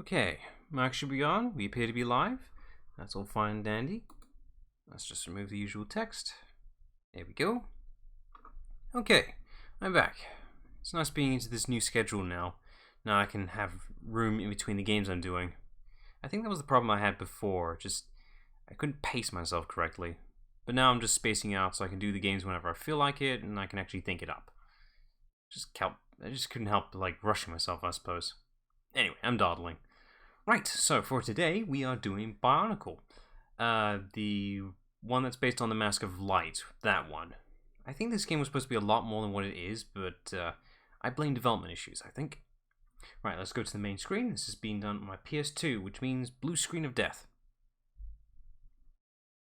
Okay, Mark should be on. We appear to be live. That's all fine and dandy. Let's just remove the usual text. There we go. Okay, I'm back. It's nice being into this new schedule now. Now I can have room in between the games I'm doing. I think that was the problem I had before. I couldn't pace myself correctly. But now I'm just spacing out so I can do the games whenever I feel like it, and I can actually think it up. I just couldn't help rushing myself, I suppose. Anyway, I'm dawdling. Right, so for today we are doing Bionicle. The one that's based on the Mask of Light, that one. I think this game was supposed to be a lot more than what it is, but I blame development issues, I think. Right, let's go to the main screen. This is being done on my PS2, which means blue screen of death.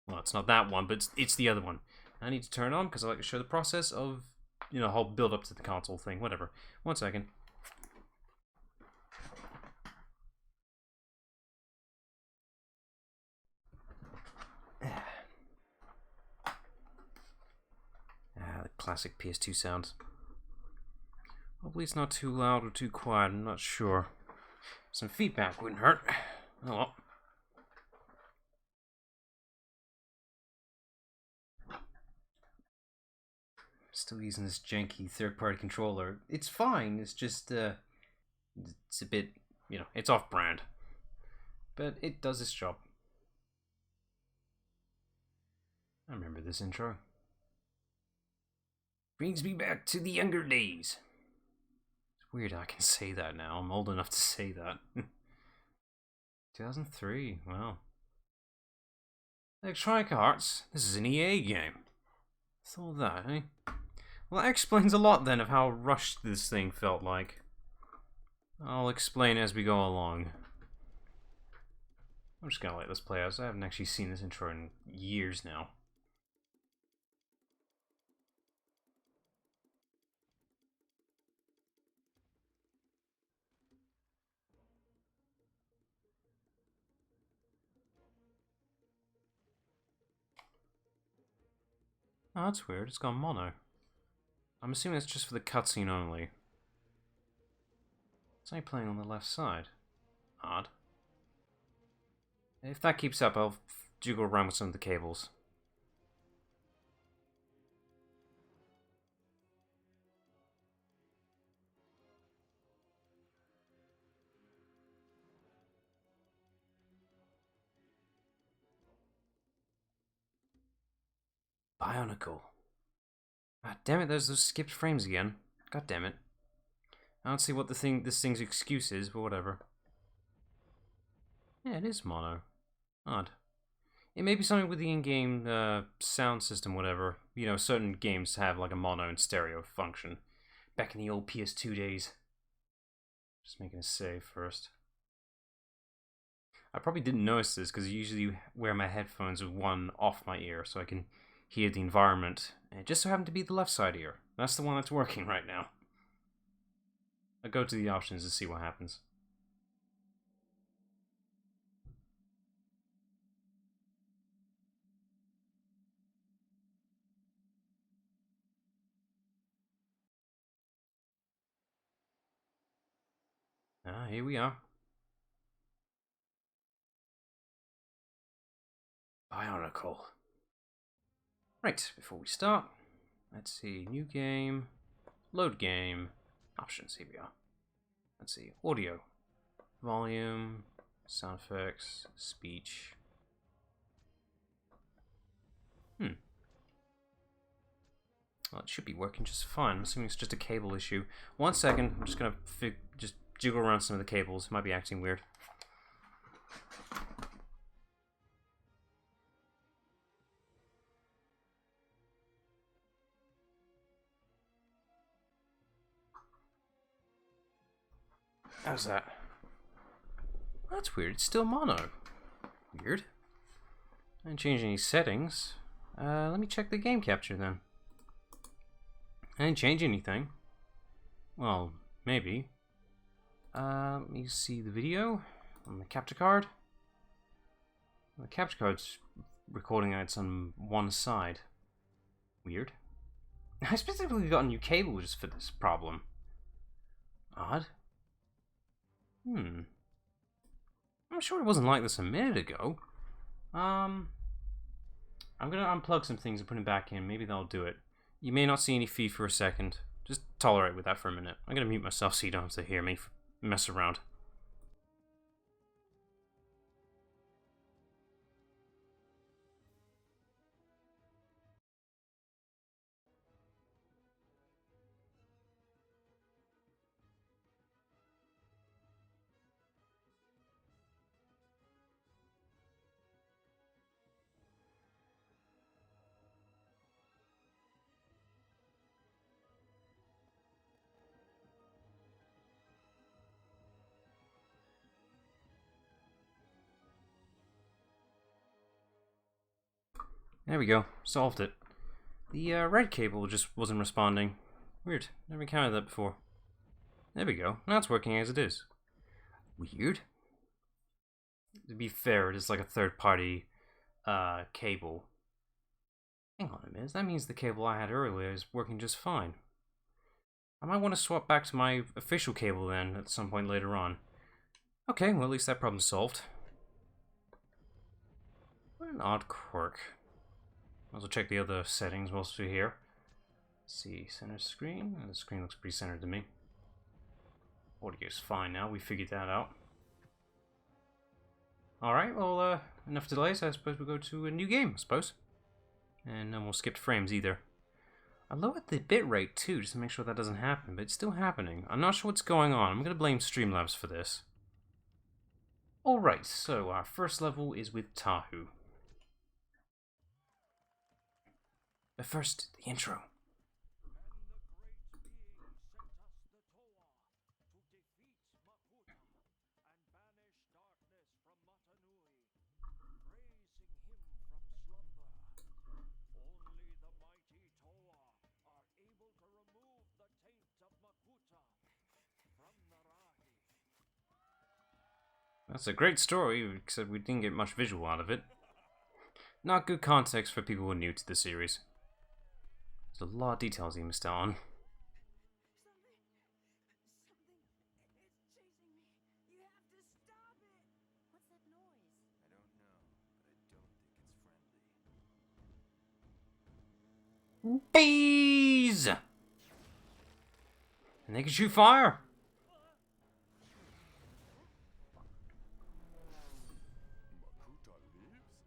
Well, it's not that one, but it's the other one. I need to turn it on because I like to show the process of, whole build up to the console thing, whatever. 1 second. The classic PS2 sounds. Hopefully it's not too loud or too quiet, I'm not sure. Some feedback wouldn't hurt. Oh well. Still using this janky third-party controller. It's fine, it's just, it's a bit, it's off-brand. But it does its job. I remember this intro. Brings me back to the younger days. It's weird I can say that now. I'm old enough to say that. 2003, wow. Electronic Arts? This is an EA game. Thought that, eh? Well, that explains a lot then of how rushed this thing felt like. I'll explain as we go along. I'm just gonna let this play out. I haven't actually seen this intro in years now. Oh, that's weird. It's gone mono. I'm assuming it's just for the cutscene only. It's only playing on the left side. Odd. If that keeps up, I'll jiggle around with some of the cables. Bionicle. Ah, damn it, there's those skipped frames again. God damn it. I don't see what this thing's excuse is, but whatever. Yeah, it is mono. Odd. It may be something with the in-game sound system, whatever. Certain games have like a mono and stereo function. Back in the old PS2 days. Just making a save first. I probably didn't notice this because I usually wear my headphones with one off my ear so I can hear the environment. And it just so happened to be the left side ear. That's the one that's working right now. I'll go to the options to see what happens. Ah, here we are. Bionicle. Right, before we start, let's see, new game, load game, options, here we are. Let's see, audio, volume, sound effects, speech. Well, it should be working just fine. I'm assuming it's just a cable issue. 1 second, I'm just gonna just jiggle around some of the cables. Might be acting weird. How's that? That's weird. It's still mono. Weird. I didn't change any settings. Let me check the game capture then. I didn't change anything. Well, maybe. Let me see the video on the capture card. The capture card's recording it's on one side. Weird. I specifically got a new cable just for this problem. Odd. I'm sure it wasn't like this a minute ago. I'm gonna unplug some things and put them back in. Maybe that'll do it. You may not see any feed for a second. Just tolerate with that for a minute. I'm gonna mute myself so you don't have to hear me mess around. There we go. Solved it. The red cable just wasn't responding. Weird. Never encountered that before. There we go. Now it's working as it is. Weird. To be fair, it is like a third-party cable. Hang on a minute. That means the cable I had earlier is working just fine. I might want to swap back to my official cable then at some point later on. Okay, well at least that problem's solved. What an odd quirk. I'll also check the other settings whilst we're here. Let's see, center screen. The screen looks pretty centered to me. Audio's fine now, we figured that out. Alright, well, enough delays. I suppose we'll go to a new game, I suppose. And then we'll skip frames either. I lowered the bitrate too, just to make sure that doesn't happen, but it's still happening. I'm not sure what's going on. I'm going to blame Streamlabs for this. Alright, so our first level is with Tahu. But first, the intro. That's a great story, except we didn't get much visual out of it. Not good context for people who are new to the series. There's a lot of details you missed out on. Bees! And they can shoot fire!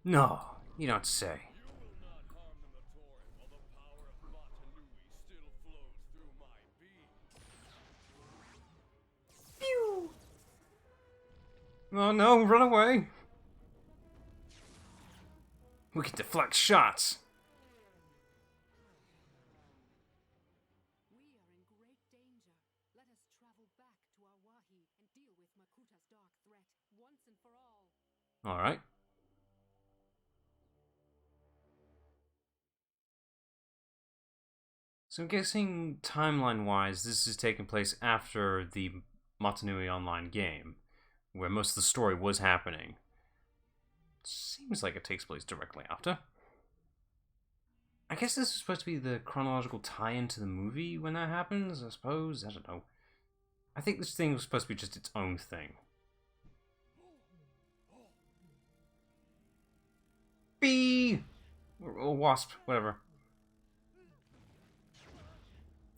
No, you don't say. Pew! Oh no, run away! We can deflect shots. We are in great danger. Let us travel back to our Wahi and deal with Makuta's dark threat once and for all. Alright. So I'm guessing timeline-wise, this is taking place after the Motunui Online game, where most of the story was happening. Seems like it takes place directly after. I guess this is supposed to be the chronological tie-in to the movie when that happens, I suppose? I don't know. I think this thing was supposed to be just its own thing. Bee! Or wasp, whatever.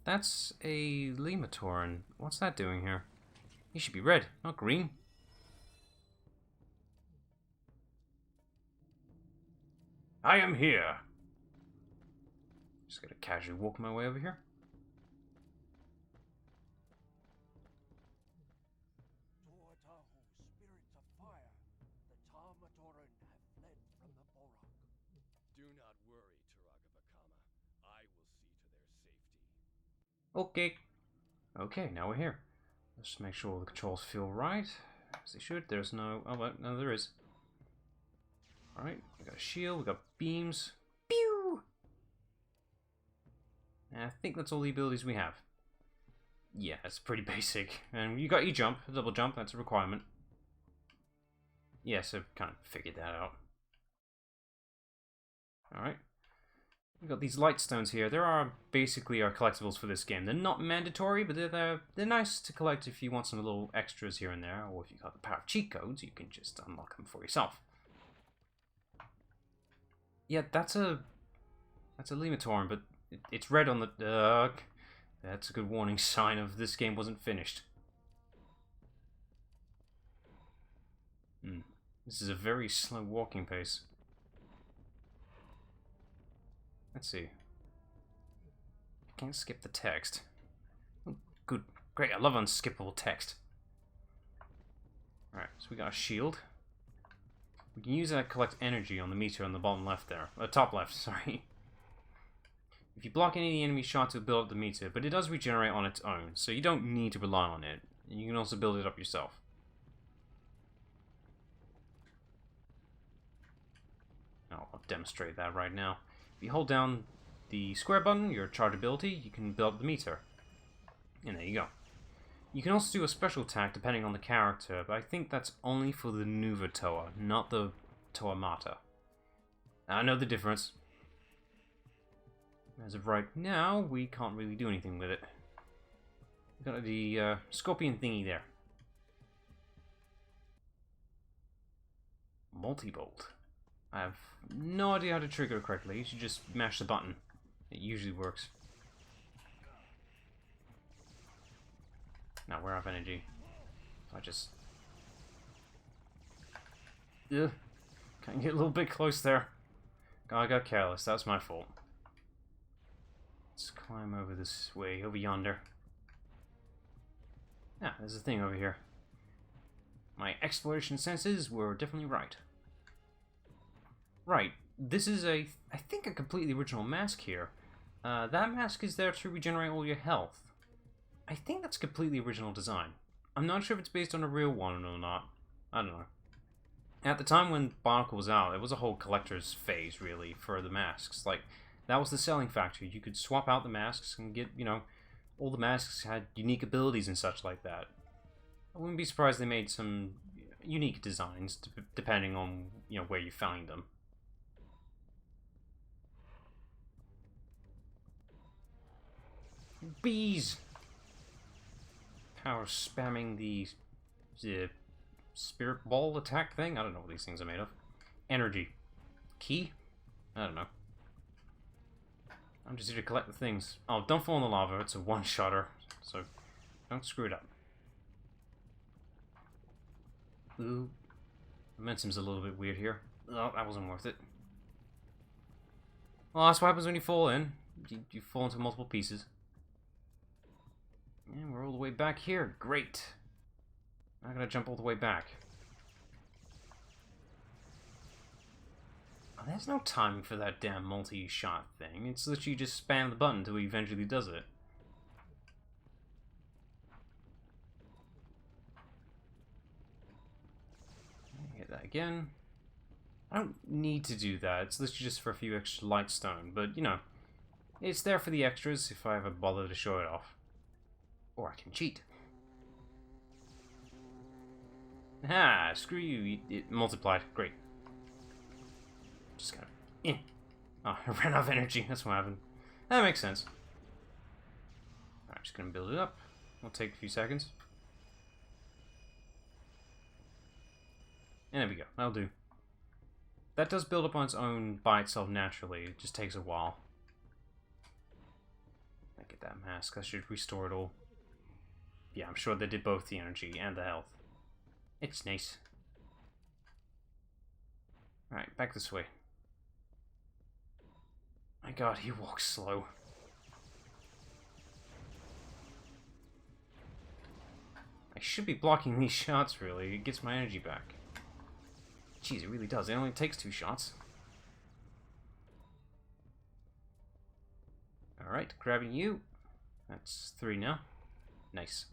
That's a Lematoran. What's that doing here? He should be red, not green. I am here. Just gonna casually walk my way over here. Spirits of fire, the Tamatoran have fled from the Borak. Do not worry, Taragavakama. I will see to their safety. Okay. Okay, now we're here. Let's just make sure the controls feel right. As they should. There's no... Oh, well, no, there is. Alright, we got a shield, we got beams. Pew! And I think that's all the abilities we have. Yeah, it's pretty basic. And you got E-jump, a double jump, that's a requirement. Yes, I've kind of figured that out. Alright. We've got these light stones here. There are basically our collectibles for this game. They're not mandatory, but they're nice to collect if you want some little extras here and there, or if you've got the power of cheat codes, you can just unlock them for yourself. Yeah, that's a Lematoran, but it's red on the... that's a good warning sign of this game wasn't finished. This is a very slow walking pace. Let's see. I can't skip the text. Oh, good. Great, I love unskippable text. Alright, so we got a shield. We can use that to collect energy on the meter on the bottom left there. Top left, sorry. If you block any of the enemy shots, it'll build up the meter, but it does regenerate on its own, so you don't need to rely on it. You can also build it up yourself. I'll demonstrate that right now. If you hold down the square button, your charge ability, you can build up the meter. And there you go. You can also do a special attack depending on the character, but I think that's only for the Nuva Toa, not the Toa Mata. I know the difference. As of right now, we can't really do anything with it. We've got the scorpion thingy there. Multi-bolt. I have no idea how to trigger it correctly. You should just mash the button. It usually works. Now we're out of energy. If I just... Ugh. Can't get a little bit close there. I got careless. That was my fault. Let's climb over this way, over yonder. Ah, there's a thing over here. My exploration senses were definitely right. Right, this is I think a completely original mask here. That mask is there to regenerate all your health. I think that's a completely original design. I'm not sure if it's based on a real one or not. I don't know. At the time when Bionicle was out, it was a whole collector's phase, really, for the masks. Like, that was the selling factor. You could swap out the masks and get, you know, all the masks had unique abilities and such like that. I wouldn't be surprised they made some unique designs, depending on, you know, where you find them. Bees! Power spamming the spirit ball attack thing? I don't know what these things are made of. Energy. Key? I don't know. I'm just here to collect the things. Oh, don't fall in the lava. It's a one-shotter, so don't screw it up. Ooh. Momentum's a little bit weird here. Oh, that wasn't worth it. Well, that's what happens when you fall in. You fall into multiple pieces. And we're all the way back here. Great. I'm gonna jump all the way back. Oh, there's no timing for that damn multi-shot thing. It's literally just spam the button until he eventually does it. Hit that again. I don't need to do that. It's literally just for a few extra light stone. But, you know, it's there for the extras if I ever bother to show it off. Or I can cheat. Ah, screw you. It multiplied. Great. Just kind of... Oh, I ran out of energy. That's what happened. That makes sense. I'm just going to build it up. It'll take a few seconds. And there we go. That'll do. That does build up on its own by itself naturally. It just takes a while. Get that mask. That should restore it all. Yeah, I'm sure they did both the energy and the health. It's nice. Alright, back this way. My god, he walks slow. I should be blocking these shots, really. It gets my energy back. Jeez, it really does. It only takes 2 shots. Alright, grabbing you. That's 3 now. Nice.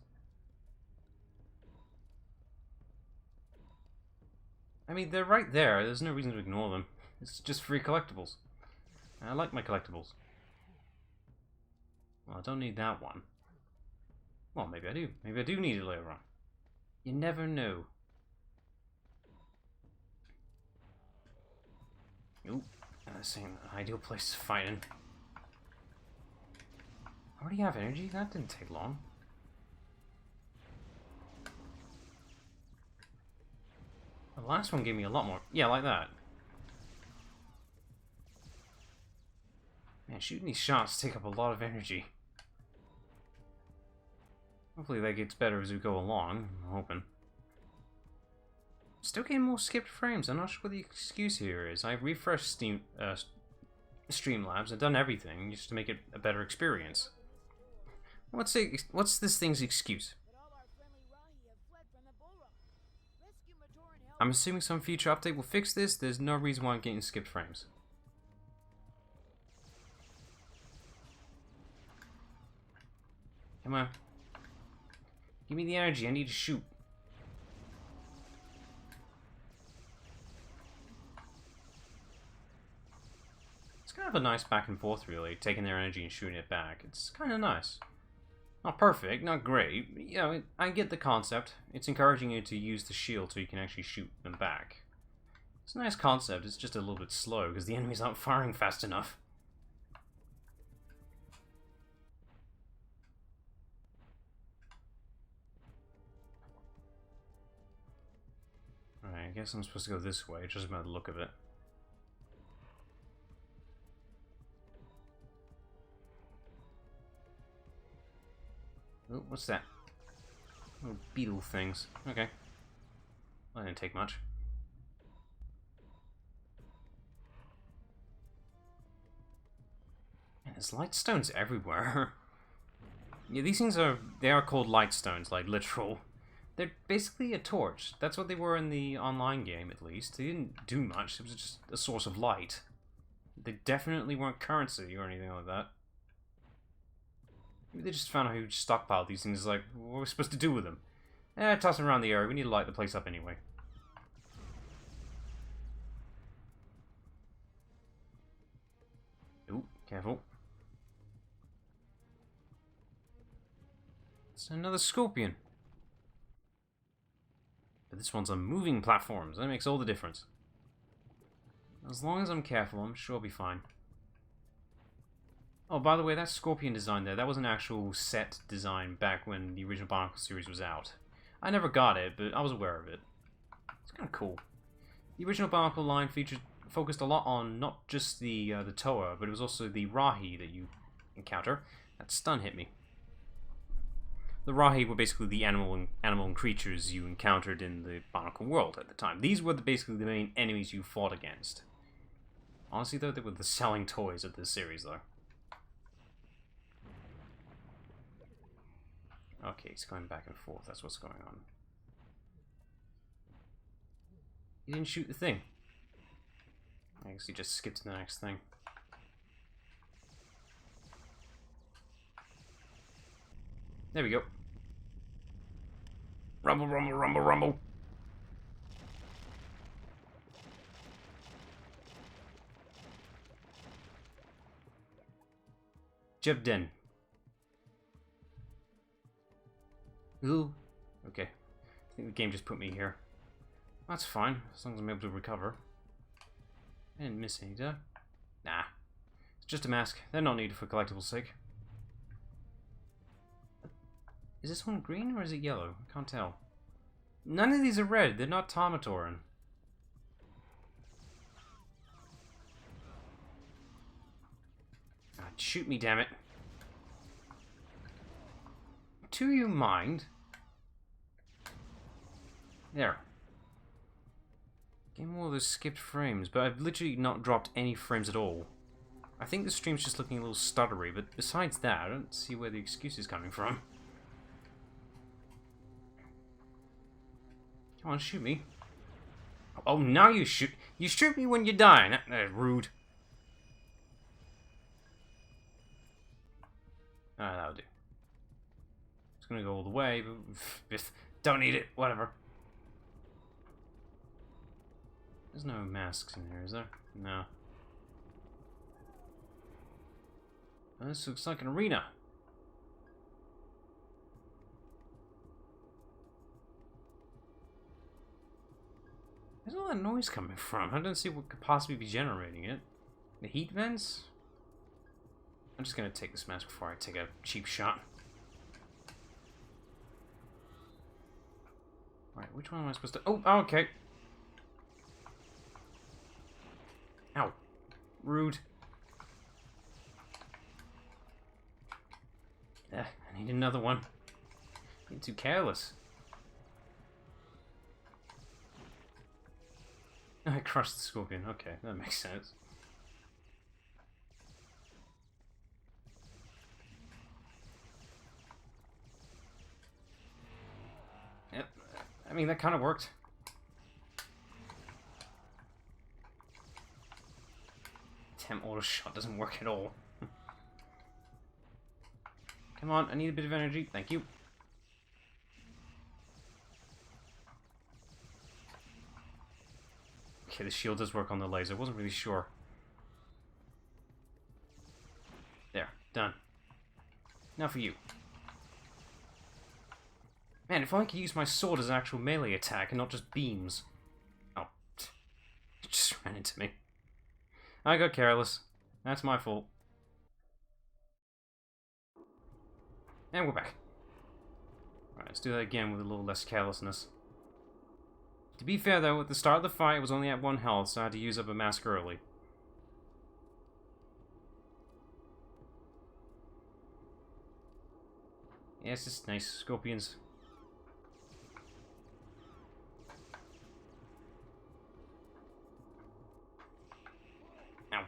I mean, they're right there. There's no reason to ignore them. It's just free collectibles. I like my collectibles. Well, I don't need that one. Well, maybe I do. Maybe I do need it later on. You never know. Ooh. This ain't an ideal place to fight in. I already have energy? That didn't take long. The last one gave me a lot more. Yeah, like that. Man, shooting these shots take up a lot of energy. Hopefully that gets better as we go along. I'm hoping. Still getting more skipped frames. I'm not sure what the excuse here is. I've refreshed Streamlabs. I've done everything just to make it a better experience. What's this thing's excuse? I'm assuming some future update will fix this. There's no reason why I'm getting skipped frames. Come on. Give me the energy. I need to shoot. It's kind of a nice back and forth, really. Taking their energy and shooting it back. It's kind of nice. Not perfect, not great. You know, I get the concept. It's encouraging you to use the shield so you can actually shoot them back. It's a nice concept. It's just a little bit slow because the enemies aren't firing fast enough. Alright, I guess I'm supposed to go this way, just by the look of it. Oh, what's that? Little beetle things. Okay. Well, that didn't take much. Man, there's light stones everywhere. Yeah, these things they are called light stones, like literal. They're basically a torch. That's what they were in the online game, at least. They didn't do much. It was just a source of light. They definitely weren't currency or anything like that. Maybe they just found out who stockpiled these things. Like, what are we supposed to do with them? Toss them around the area. We need to light the place up anyway. Ooh, careful. It's another scorpion. But this one's on moving platforms. That makes all the difference. As long as I'm careful, I'm sure I'll be fine. Oh, by the way, that scorpion design there, that was an actual set design back when the original Bionicle series was out. I never got it, but I was aware of it. It's kind of cool. The original Bionicle line focused a lot on not just the Toa, but it was also the Rahi that you encounter. That stun hit me. The Rahi were basically the animal and creatures you encountered in the Bionicle world at the time. These were basically the main enemies you fought against. Honestly, though, they were the selling toys of this series, though. Okay, he's going back and forth. That's what's going on. He didn't shoot the thing. I guess he just skipped to the next thing. There we go. Rumble, rumble, rumble, rumble. Jebden. Ooh. Okay. I think the game just put me here. That's fine, as long as I'm able to recover. I didn't miss any, did I? Nah. It's just a mask. They're not needed for collectible sake. Is this one green or is it yellow? I can't tell. None of these are red. They're not Tomatoran. Ah, shoot me, damn it. Do you mind? There. Getting more of those skipped frames, but I've literally not dropped any frames at all. I think the stream's just looking a little stuttery, but besides that, I don't see where the excuse is coming from. Come on, shoot me. Oh, now you shoot. You shoot me when you're dying. That's rude. Ah, that'll do. It's gonna go all the way, but don't need it. Whatever. There's no masks in here, is there? No. This looks like an arena. Where's all that noise coming from? I don't see what could possibly be generating it. The heat vents? I'm just gonna take this mask before I take a cheap shot. Alright, which one am I supposed to... Oh, okay. Ow. Rude. I need another one. Being too careless. I crushed the scorpion. Okay, that makes sense. Yep. I mean, that kind of worked. Damn, auto shot doesn't work at all. Come on, I need a bit of energy. Thank you. Okay, the shield does work on the laser. Wasn't really sure. There, done. Now for you. Man, if I could use my sword as an actual melee attack and not just beams. Oh, it just ran into me. I got careless. That's my fault. And we're back. Alright, let's do that again with a little less carelessness. To be fair though, at the start of the fight, it was only at 1 health, so I had to use up a mask early. Yeah, it's just nice. Scorpions. Ow.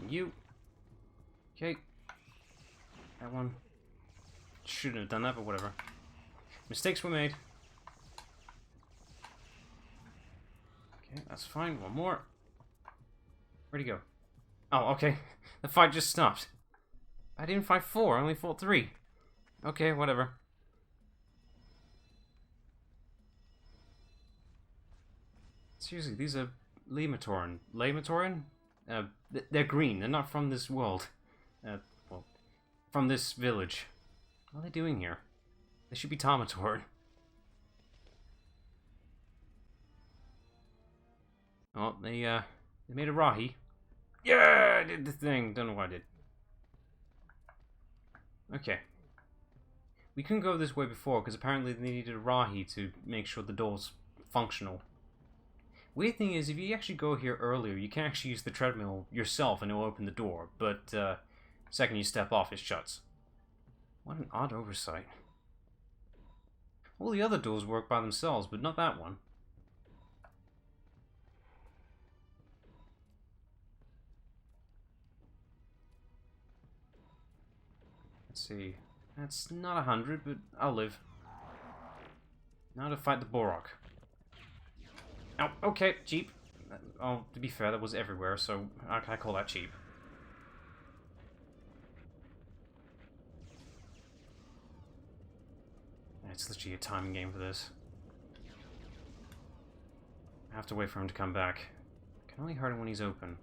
You. Okay. That one. Shouldn't have done that, but whatever. Mistakes were made. Okay, that's fine. One more. Where'd he go? Oh, okay. The fight just stopped. I didn't fight 4, I only fought 3. Okay, whatever. Seriously, these are Lematoran. Lematoran? They're green. They're not from this world. Well, from this village. What are they doing here? They should be Tamatoran. Oh, they made a Rahi. Yeah, I did the thing. Don't know what I did. Okay. We couldn't go this way before because apparently they needed a Rahi to make sure the door's functional. Weird thing is, if you actually go here earlier, you can actually use the treadmill yourself and it'll open the door, but second you step off, it shuts. What an odd oversight. All the other doors work by themselves, but not that one. Let's see. That's not 100, but I'll live. Now to fight the Borok. Oh, okay, cheap. Oh, to be fair, that was everywhere, so how can I call that cheap? It's literally a timing game for this. I have to wait for him to come back. I can only hurt him when he's open.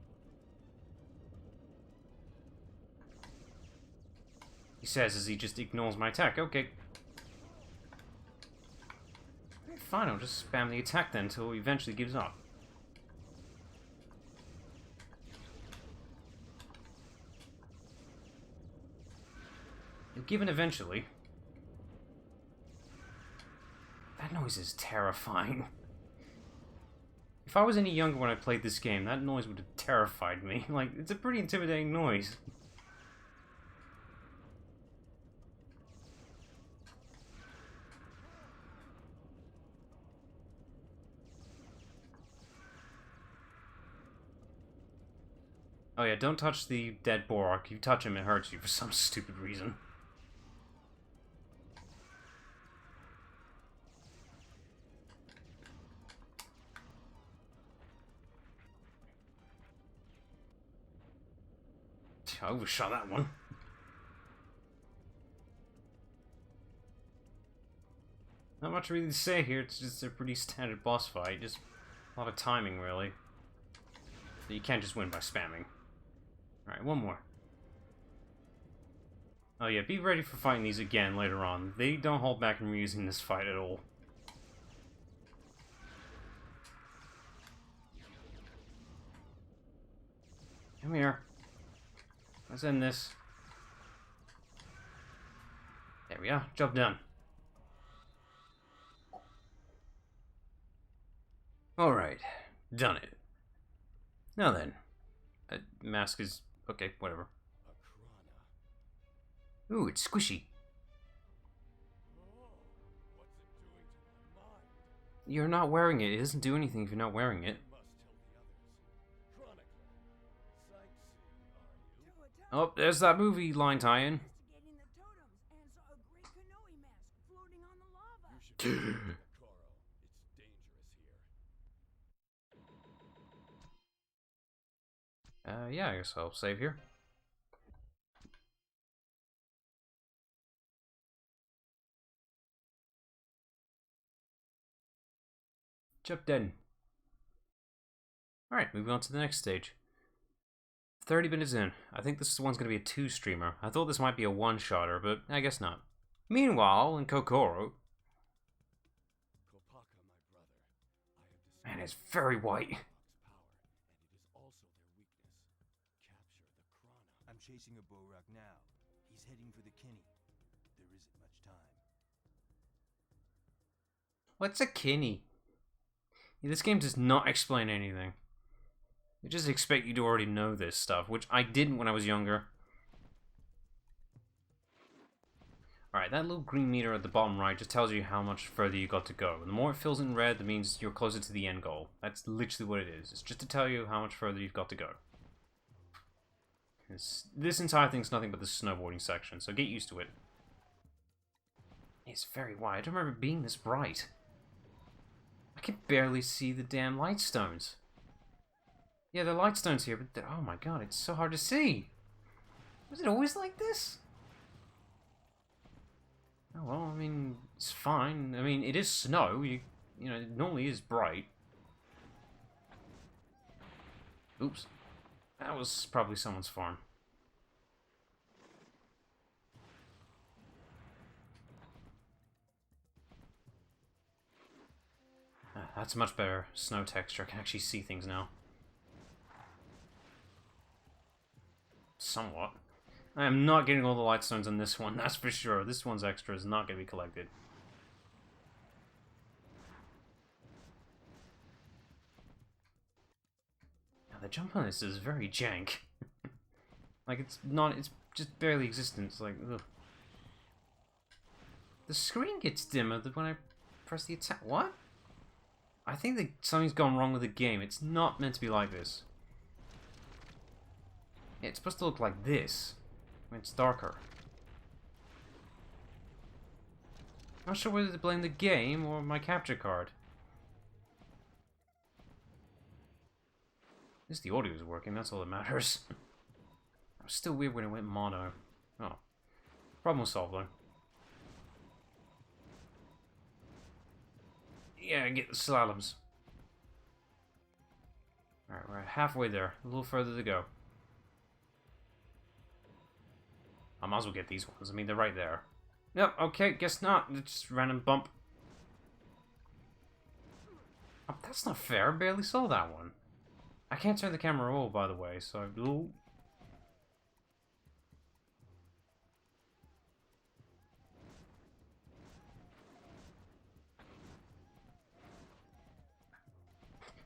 He says as he just ignores my attack. Okay. Fine, I'll just spam the attack then until he eventually gives up. He'll give in eventually. That noise is terrifying. If I was any younger when I played this game, that noise would have terrified me. Like, it's a pretty intimidating noise. Oh yeah, don't touch the dead Borok. You touch him, it hurts you for some stupid reason. I overshot that one. Not much really to say here, it's just a pretty standard boss fight. Just a lot of timing, really. But you can't just win by spamming. Alright, one more. Oh yeah, be ready for fighting these again later on. They don't hold back in reusing this fight at all. Come here. Let's end this. There we are. Job done. Alright. Done it. Now then. Mask is... okay, whatever. Ooh, it's squishy. You're not wearing it. It doesn't do anything if you're not wearing it. Oh, there's that movie line tie-in. Yeah, I guess I'll save here. Job done. Alright, moving on to the next stage. 30 minutes in. I think this one's going to be a 2-streamer. I thought this might be a 1-shotter, but I guess not. Meanwhile, in Kokoro... Man, it's very white. I'm chasing a Borak now. He's heading for the Kinney. There isn't much time. What's a Kinney? This game does not explain anything. They just expect you to already know this stuff, which I didn't when I was younger. Alright, that little green meter at the bottom right just tells you how much further you got to go. And the more it fills in red, that means you're closer to the end goal. That's literally what it is. It's just to tell you how much further you've got to go. This entire thing's nothing but the snowboarding section, so get used to it. It's very wide. I don't remember it being this bright. I can barely see the damn light stones. Yeah, there are light stones here, but oh my god, it's so hard to see. Was it always like this? Oh well, I mean, it's fine. I mean, it is snow. You know, it normally is bright. Oops. That was probably someone's farm. That's much better snow texture. I can actually see things now. Somewhat. I am not getting all the light stones on this one, that's for sure. This one's extra is not going to be collected. Now, the jump on this is very jank. Like, it's just barely existent. It's like, ugh. The screen gets dimmer when I press the attack. What? I think that something's gone wrong with the game. It's not meant to be like this. Yeah, it's supposed to look like this when it's darker. Not sure whether to blame the game or my capture card. At least the audio is working, that's all that matters. It was still weird when it went mono. Oh. Problem solved though. Yeah, get the slaloms. Alright, we're halfway there. A little further to go. I might as well get these ones. I mean, they're right there. Yep, okay, guess not. It's just a random bump. Oh, that's not fair. I barely saw that one. I can't turn the camera off, by the way, so... Ooh.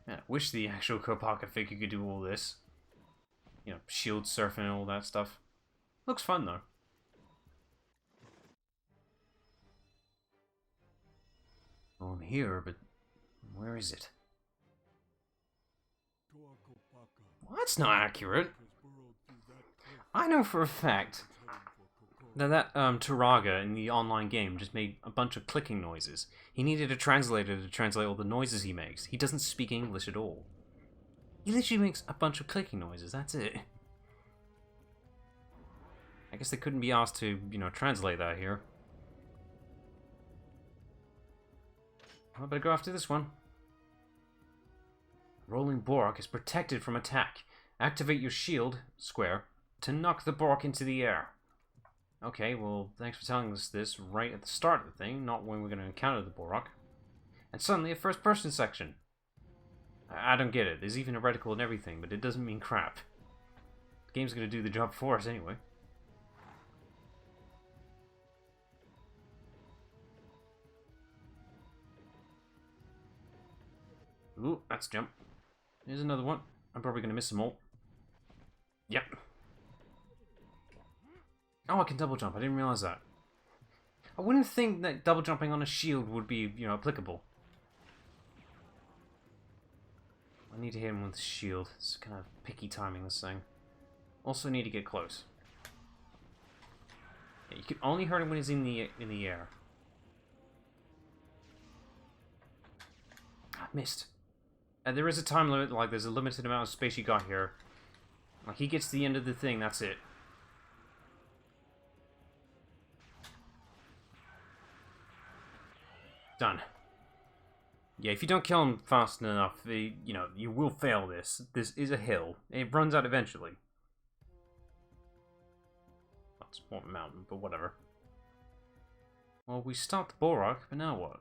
Man, I wish the actual Kopaka figure could do all this. You know, shield surfing and all that stuff. Looks fun, though. Well, I'm here, but where is it? Well, that's not accurate. I know for a fact that Turaga in the online game just made a bunch of clicking noises. He needed a translator to translate all the noises he makes. He doesn't speak English at all. He literally makes a bunch of clicking noises, that's it. I guess they couldn't be asked to, you know, translate that here. I better go after this one. Rolling Bork is protected from attack. Activate your shield, square, to knock the Bork into the air. Okay, well, thanks for telling us this right at the start of the thing, not when we're going to encounter the Borok. And suddenly a first-person section. I don't get it. There's even a reticle and everything, but it doesn't mean crap. The game's going to do the job for us anyway. Ooh, that's a jump. Here's another one. I'm probably going to miss them all. Yep. Oh, I can double jump. I didn't realize that. I wouldn't think that double jumping on a shield would be, you know, applicable. I need to hit him with the shield. It's kind of picky timing, this thing. Also need to get close. Yeah, you can only hurt him when he's in the air. I missed. There is a time limit, like there's a limited amount of space you got here. Like he gets to the end of the thing, that's it. Done. Yeah, if you don't kill him fast enough, you know, you will fail this. This is a hill. It runs out eventually. That's one mountain, but whatever. Well, we stopped the Borok, but now what?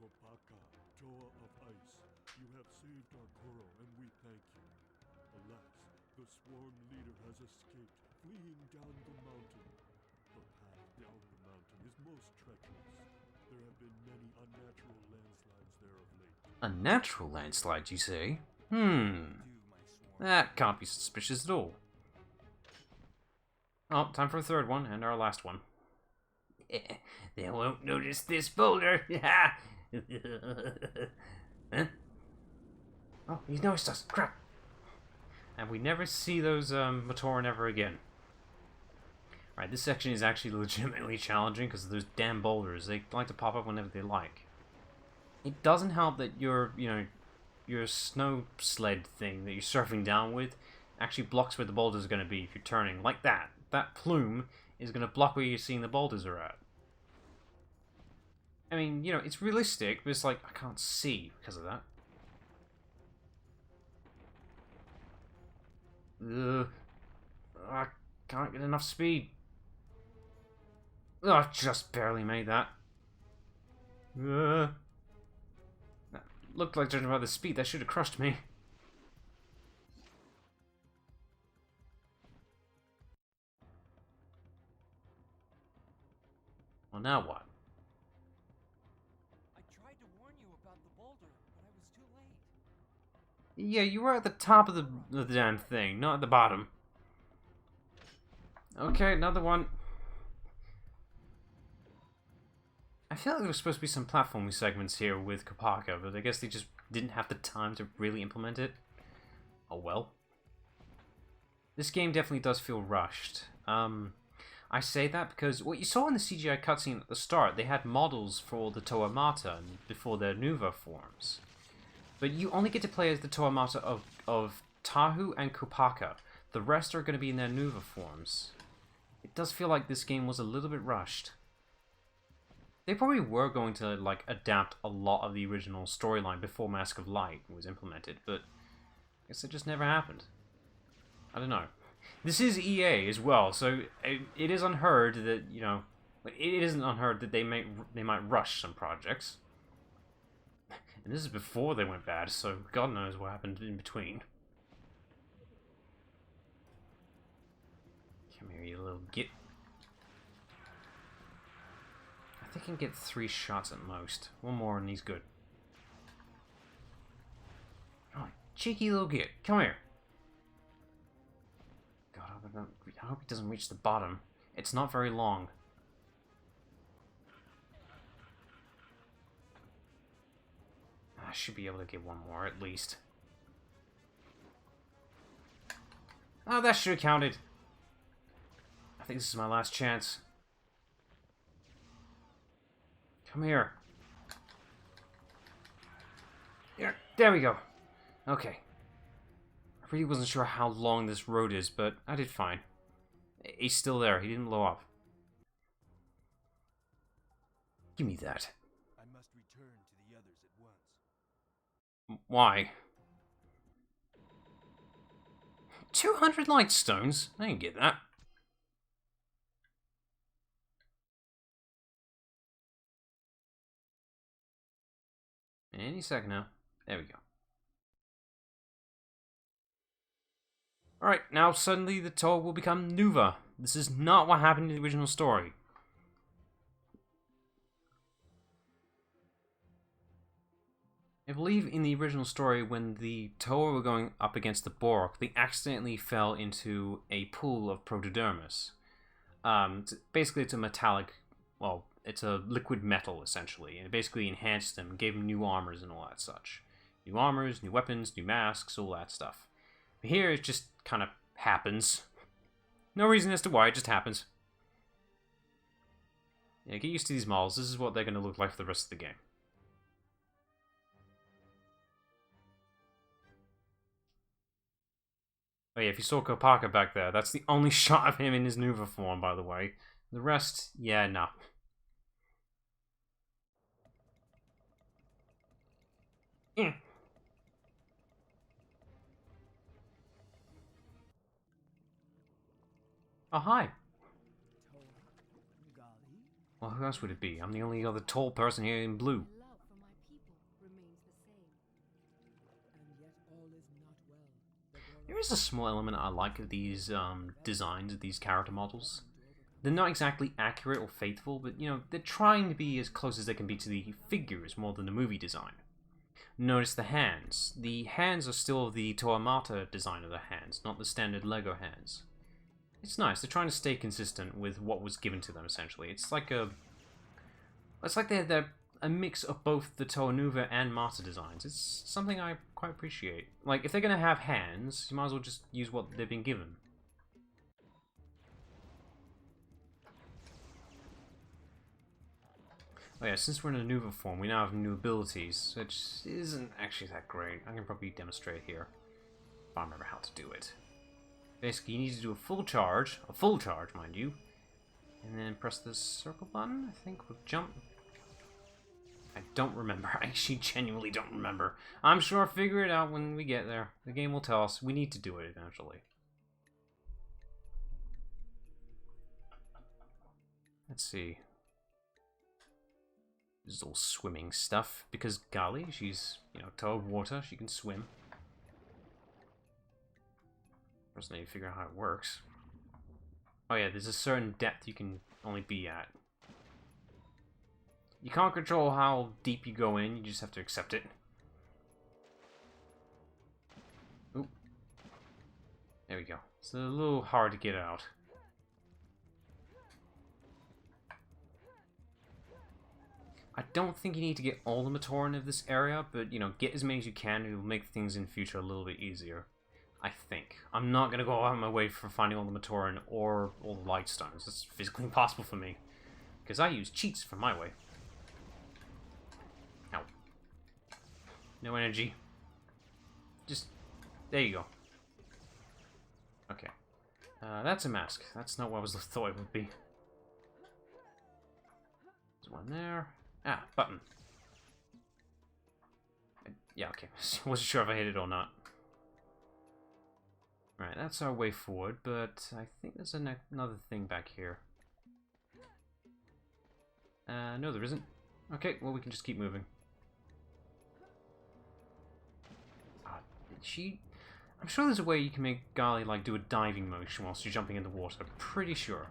Kopaka, Toa of Ice, you have saved our Koro, and we thank you. Alas, the swarm leader has escaped, fleeing down the mountain. The path down the mountain is most treacherous. There have been many unnatural landslides there of late. Unnatural landslides, you say? That can't be suspicious at all. Oh, time for a third one, and our last one. They won't notice this boulder. Huh? Oh, he noticed us. Crap. And we never see those Matoran ever again. Alright, this section is actually legitimately challenging because of those damn boulders. They like to pop up whenever they like. It doesn't help that your snow sled thing that you're surfing down with actually blocks where the boulders are going to be if you're turning. Like that. That plume is going to block where you're seeing the boulders are at. I mean, you know, it's realistic, but it's like, I can't see because of that. I can't get enough speed. Oh, I just barely made that. That looked like, judging by the speed, that should have crushed me. Well, now what? I tried to warn you about the boulder, but I was too late. Yeah, you were at the top of the damn thing, not at the bottom. Okay, another one. I feel like there was supposed to be some platforming segments here with Kopaka, but I guess they just didn't have the time to really implement it. Oh well. This game definitely does feel rushed. I say that because what you saw in the CGI cutscene at the start, they had models for the Toamata before their Nuva forms. But you only get to play as the Toamata of Tahu and Kopaka. The rest are going to be in their Nuva forms. It does feel like this game was a little bit rushed. They probably were going to like adapt a lot of the original storyline before Mask of Light was implemented, but I guess it just never happened. I don't know. This is EA as well, so it is unheard that, you know, it isn't unheard that they might rush some projects. And this is before they went bad, so God knows what happened in between. Come here, you little git. I think I can get 3 shots at most. One more and he's good. Oh, cheeky little git. Come here. God, I hope he doesn't reach the bottom. It's not very long. I should be able to get one more at least. Oh, that should have counted. I think this is my last chance. Come here. Yeah, there we go. Okay. I really wasn't sure how long this road is, but I did fine. He's still there. He didn't blow up. Give me that. I must return to the others at once. Why? 200 light stones? I didn't get that. Any second now. There we go. Alright, now suddenly the Toa will become Nuva. This is not what happened in the original story. I believe in the original story, when the Toa were going up against the Bork, they accidentally fell into a pool of protodermis. Basically, it's a metallic, well, it's a liquid metal, essentially, and it basically enhanced them, gave them new armors and all that such. New armors, new weapons, new masks, all that stuff. But here, it just kind of happens. No reason as to why, it just happens. Yeah, get used to these models. This is what they're going to look like for the rest of the game. Oh yeah, if you saw Kopaka back there, that's the only shot of him in his Nuva form, by the way. The rest, yeah, no. Mm. Oh, hi. Well, who else would it be? I'm the only other tall person here in blue. My love for my people remains the same. And yet all is not well. There is a small element I like of these designs of these character models. They're not exactly accurate or faithful, but, you know, they're trying to be as close as they can be to the figures more than the movie design. Notice the hands. The hands are still the Toamata design of the hands, not the standard Lego hands. It's nice. They're trying to stay consistent with what was given to them, essentially. It's like they're a mix of both the Toa Nuva and Mata designs. It's something I quite appreciate. Like, if they're going to have hands, you might as well just use what they've been given. Oh yeah, since we're in a Nuva form, we now have new abilities, which isn't actually that great. I can probably demonstrate here, if I remember how to do it. Basically, you need to do a full charge, mind you, and then press the circle button, I think, with jump. I don't remember. I actually genuinely don't remember. I'm sure I'll figure it out when we get there. The game will tell us. We need to do it eventually. Let's see. This is all swimming stuff, because Gali, she's, you know, Toa of water, she can swim. First, I need to figure out how it works. Oh yeah, there's a certain depth you can only be at. You can't control how deep you go in, you just have to accept it. Oop. There we go. It's a little hard to get out. I don't think you need to get all the Matoran of this area, but, you know, get as many as you can, and it will make things in future a little bit easier. I think. I'm not going to go out of my way for finding all the Matoran or all the light stones. It's physically impossible for me. Because I use cheats for my way. Ow. No energy. Just... there you go. Okay. That's a mask. That's not what I thought it would be. There's one there. Ah, button. Yeah, okay. Wasn't sure if I hit it or not. Right, that's our way forward, but I think there's another thing back here. No there isn't. Okay, well we can just keep moving. I'm sure there's a way you can make Gali, like, do a diving motion whilst you're jumping in the water. I'm pretty sure.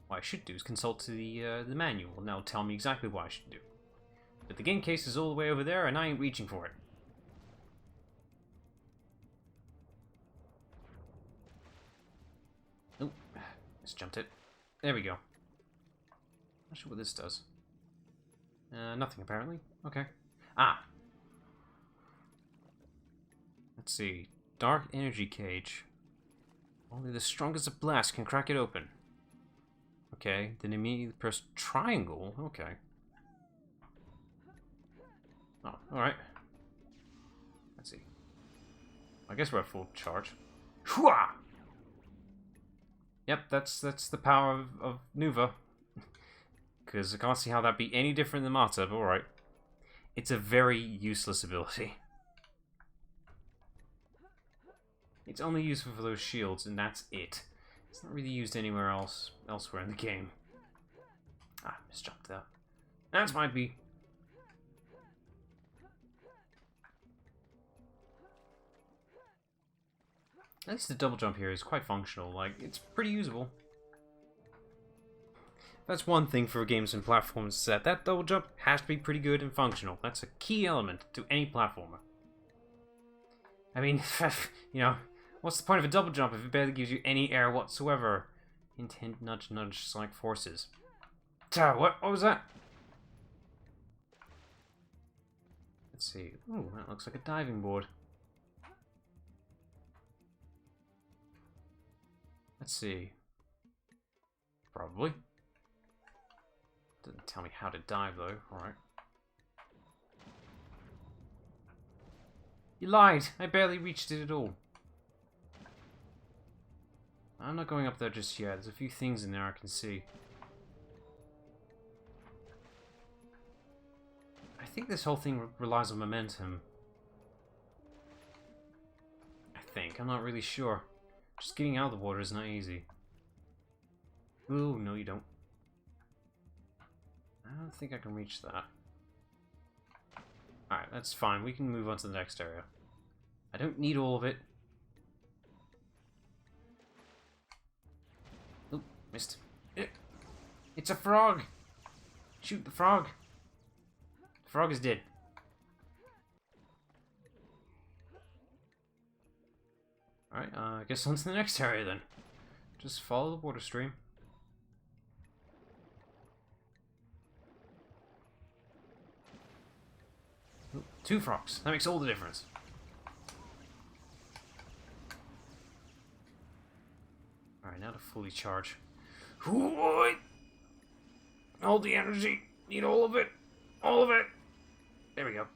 What I should do is consult the manual, and that'll tell me exactly what I should do. But the game case is all the way over there, and I ain't reaching for it. Oh, just jumped it. There we go. Not sure what this does. Nothing apparently. Okay. Ah! Let's see. Dark energy cage. Only the strongest of blasts can crack it open. Okay, then immediately press triangle. Okay. Oh, alright. Let's see. I guess we're at full charge. Hooah! Yep, that's the power of Nuva. Because I can't see how that'd be any different than Mata, but alright. It's a very useless ability. It's only useful for those shields, and that's it. It's not really used anywhere elsewhere in the game. Ah, misjumped that. That's my B. At least the double jump here is quite functional. Like, it's pretty usable. That's one thing for games and platforms, is that double jump has to be pretty good and functional. That's a key element to any platformer. I mean, you know, what's the point of a double jump if it barely gives you any air whatsoever? Hint, nudge, nudge, Sonic forces. What was that? Let's see. Ooh, that looks like a diving board. Let's see. Probably. Doesn't tell me how to dive though. Alright. You lied! I barely reached it at all. I'm not going up there just yet. There's a few things in there I can see. I think this whole thing relies on momentum. I think. I'm not really sure. Just getting out of the water is not easy. Ooh, no you don't. I don't think I can reach that. Alright, that's fine. We can move on to the next area. I don't need all of it. Oop, missed. It's a frog! Shoot the frog! The frog is dead. Alright, I guess on to the next area then. Just follow the water stream. Ooh, 2 frogs. That makes all the difference. Alright, now to fully charge. Ooh, all the energy. Need all of it. All of it. There we go.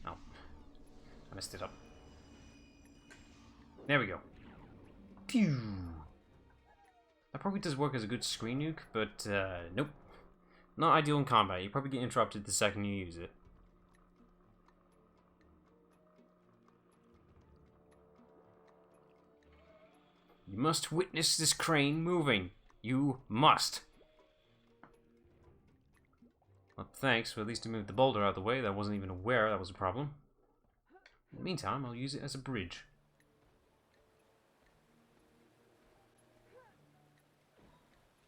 Oh. I messed it up. There we go. Pew! That probably does work as a good screen nuke, but nope. Not ideal in combat. You probably get interrupted the second you use it. You must witness this crane moving. You must. Well, thanks for at least to move the boulder out of the way. I wasn't even aware that was a problem. In the meantime, I'll use it as a bridge.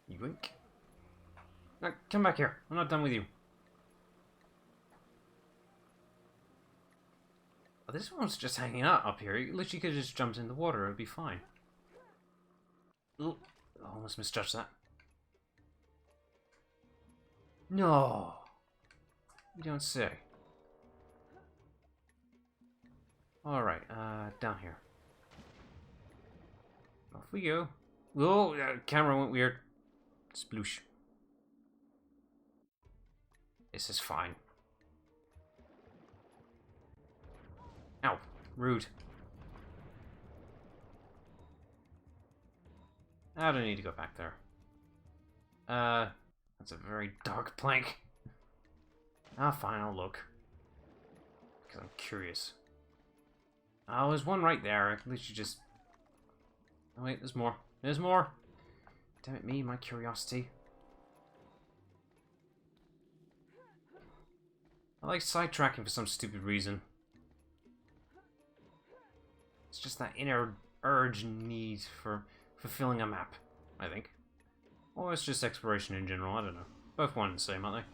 Yoink. Now, come back here. I'm not done with you. Oh, this one's just hanging out up here. You literally could have just jumped in the water. It would be fine. Ooh, I almost misjudged that. No. You don't say. Alright, down here. Off we go. Oh, camera went weird. Sploosh. This is fine. Ow. Rude. I don't need to go back there. That's a very dark plank. Ah, fine, I'll look. Because I'm curious. Oh, there's one right there. I can literally just... Oh wait, there's more. There's more! Damn it, me, my curiosity. I like sidetracking for some stupid reason. It's just that inner urge and need for fulfilling a map, I think. Or it's just exploration in general, I don't know. Both one and the same, aren't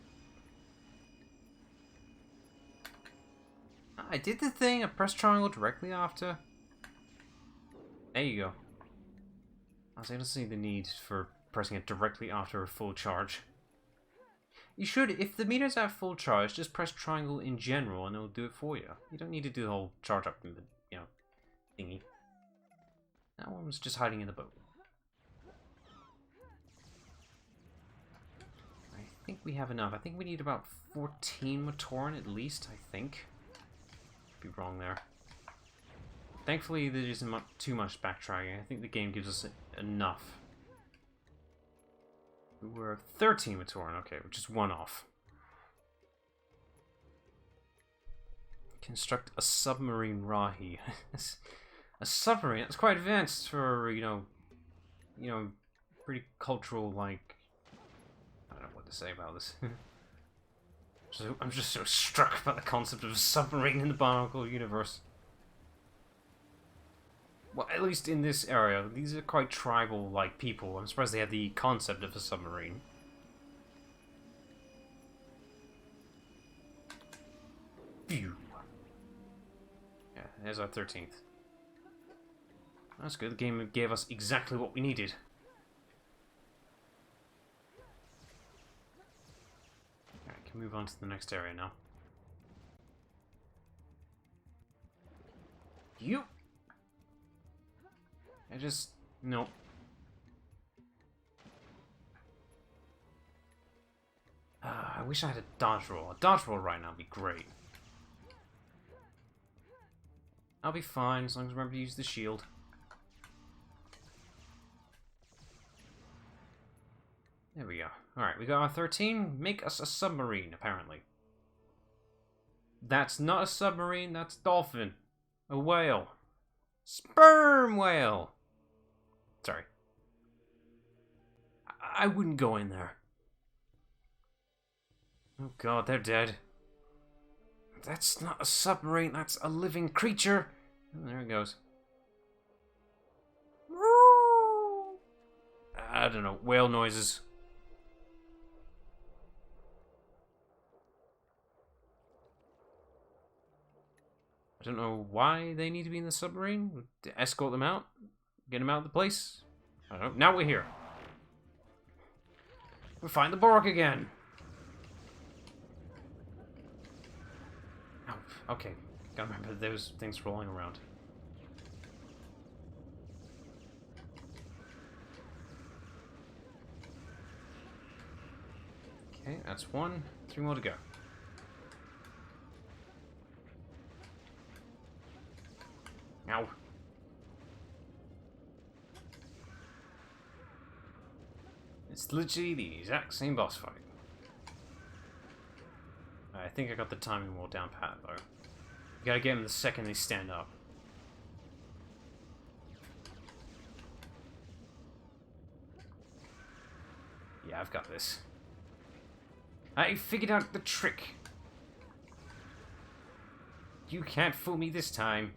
they? I did the thing, I pressed triangle directly after. There you go. I don't see the need for pressing it directly after a full charge. You should, if the meter's at full charge, just press triangle in general and it'll do it for you. You don't need to do the whole charge up in the, you know, thingy. That one was just hiding in the boat. I think we have enough. I think we need about 14 Matoran at least, I think. Could be wrong there. Thankfully, there isn't too much backtracking. I think the game gives us enough. We're 13 Matoran, okay, which is one off. Construct a submarine Rahi. A submarine? That's quite advanced for, pretty cultural, like... I don't know what to say about this. So, I'm just so struck by the concept of a submarine in the Bionicle universe. Well, at least in this area, these are quite tribal-like people. I'm surprised they have the concept of a submarine. Phew. Yeah, there's our 13th. That's good, the game gave us exactly what we needed. Alright, can move on to the next area now. You! No. I wish I had a dodge roll. A dodge roll right now would be great. I'll be fine as long as I remember to use the shield. There we go. Alright, we got our 13. Make us a submarine, apparently. That's not a submarine, that's dolphin. A whale. Sperm whale! Sorry. I wouldn't go in there. Oh god, they're dead. That's not a submarine, that's a living creature. Oh, there it goes. I don't know, whale noises. I don't know why they need to be in the submarine. To escort them out? Get them out of the place? I don't know. Now we're here. We find the Bork again. Oh, okay. Gotta remember those things rolling around. Okay, that's one. 3 more to go. Ow. It's literally the exact same boss fight. I think I got the timing more down pat, though. You gotta get them the second they stand up. Yeah, I've got this. I figured out the trick. You can't fool me this time.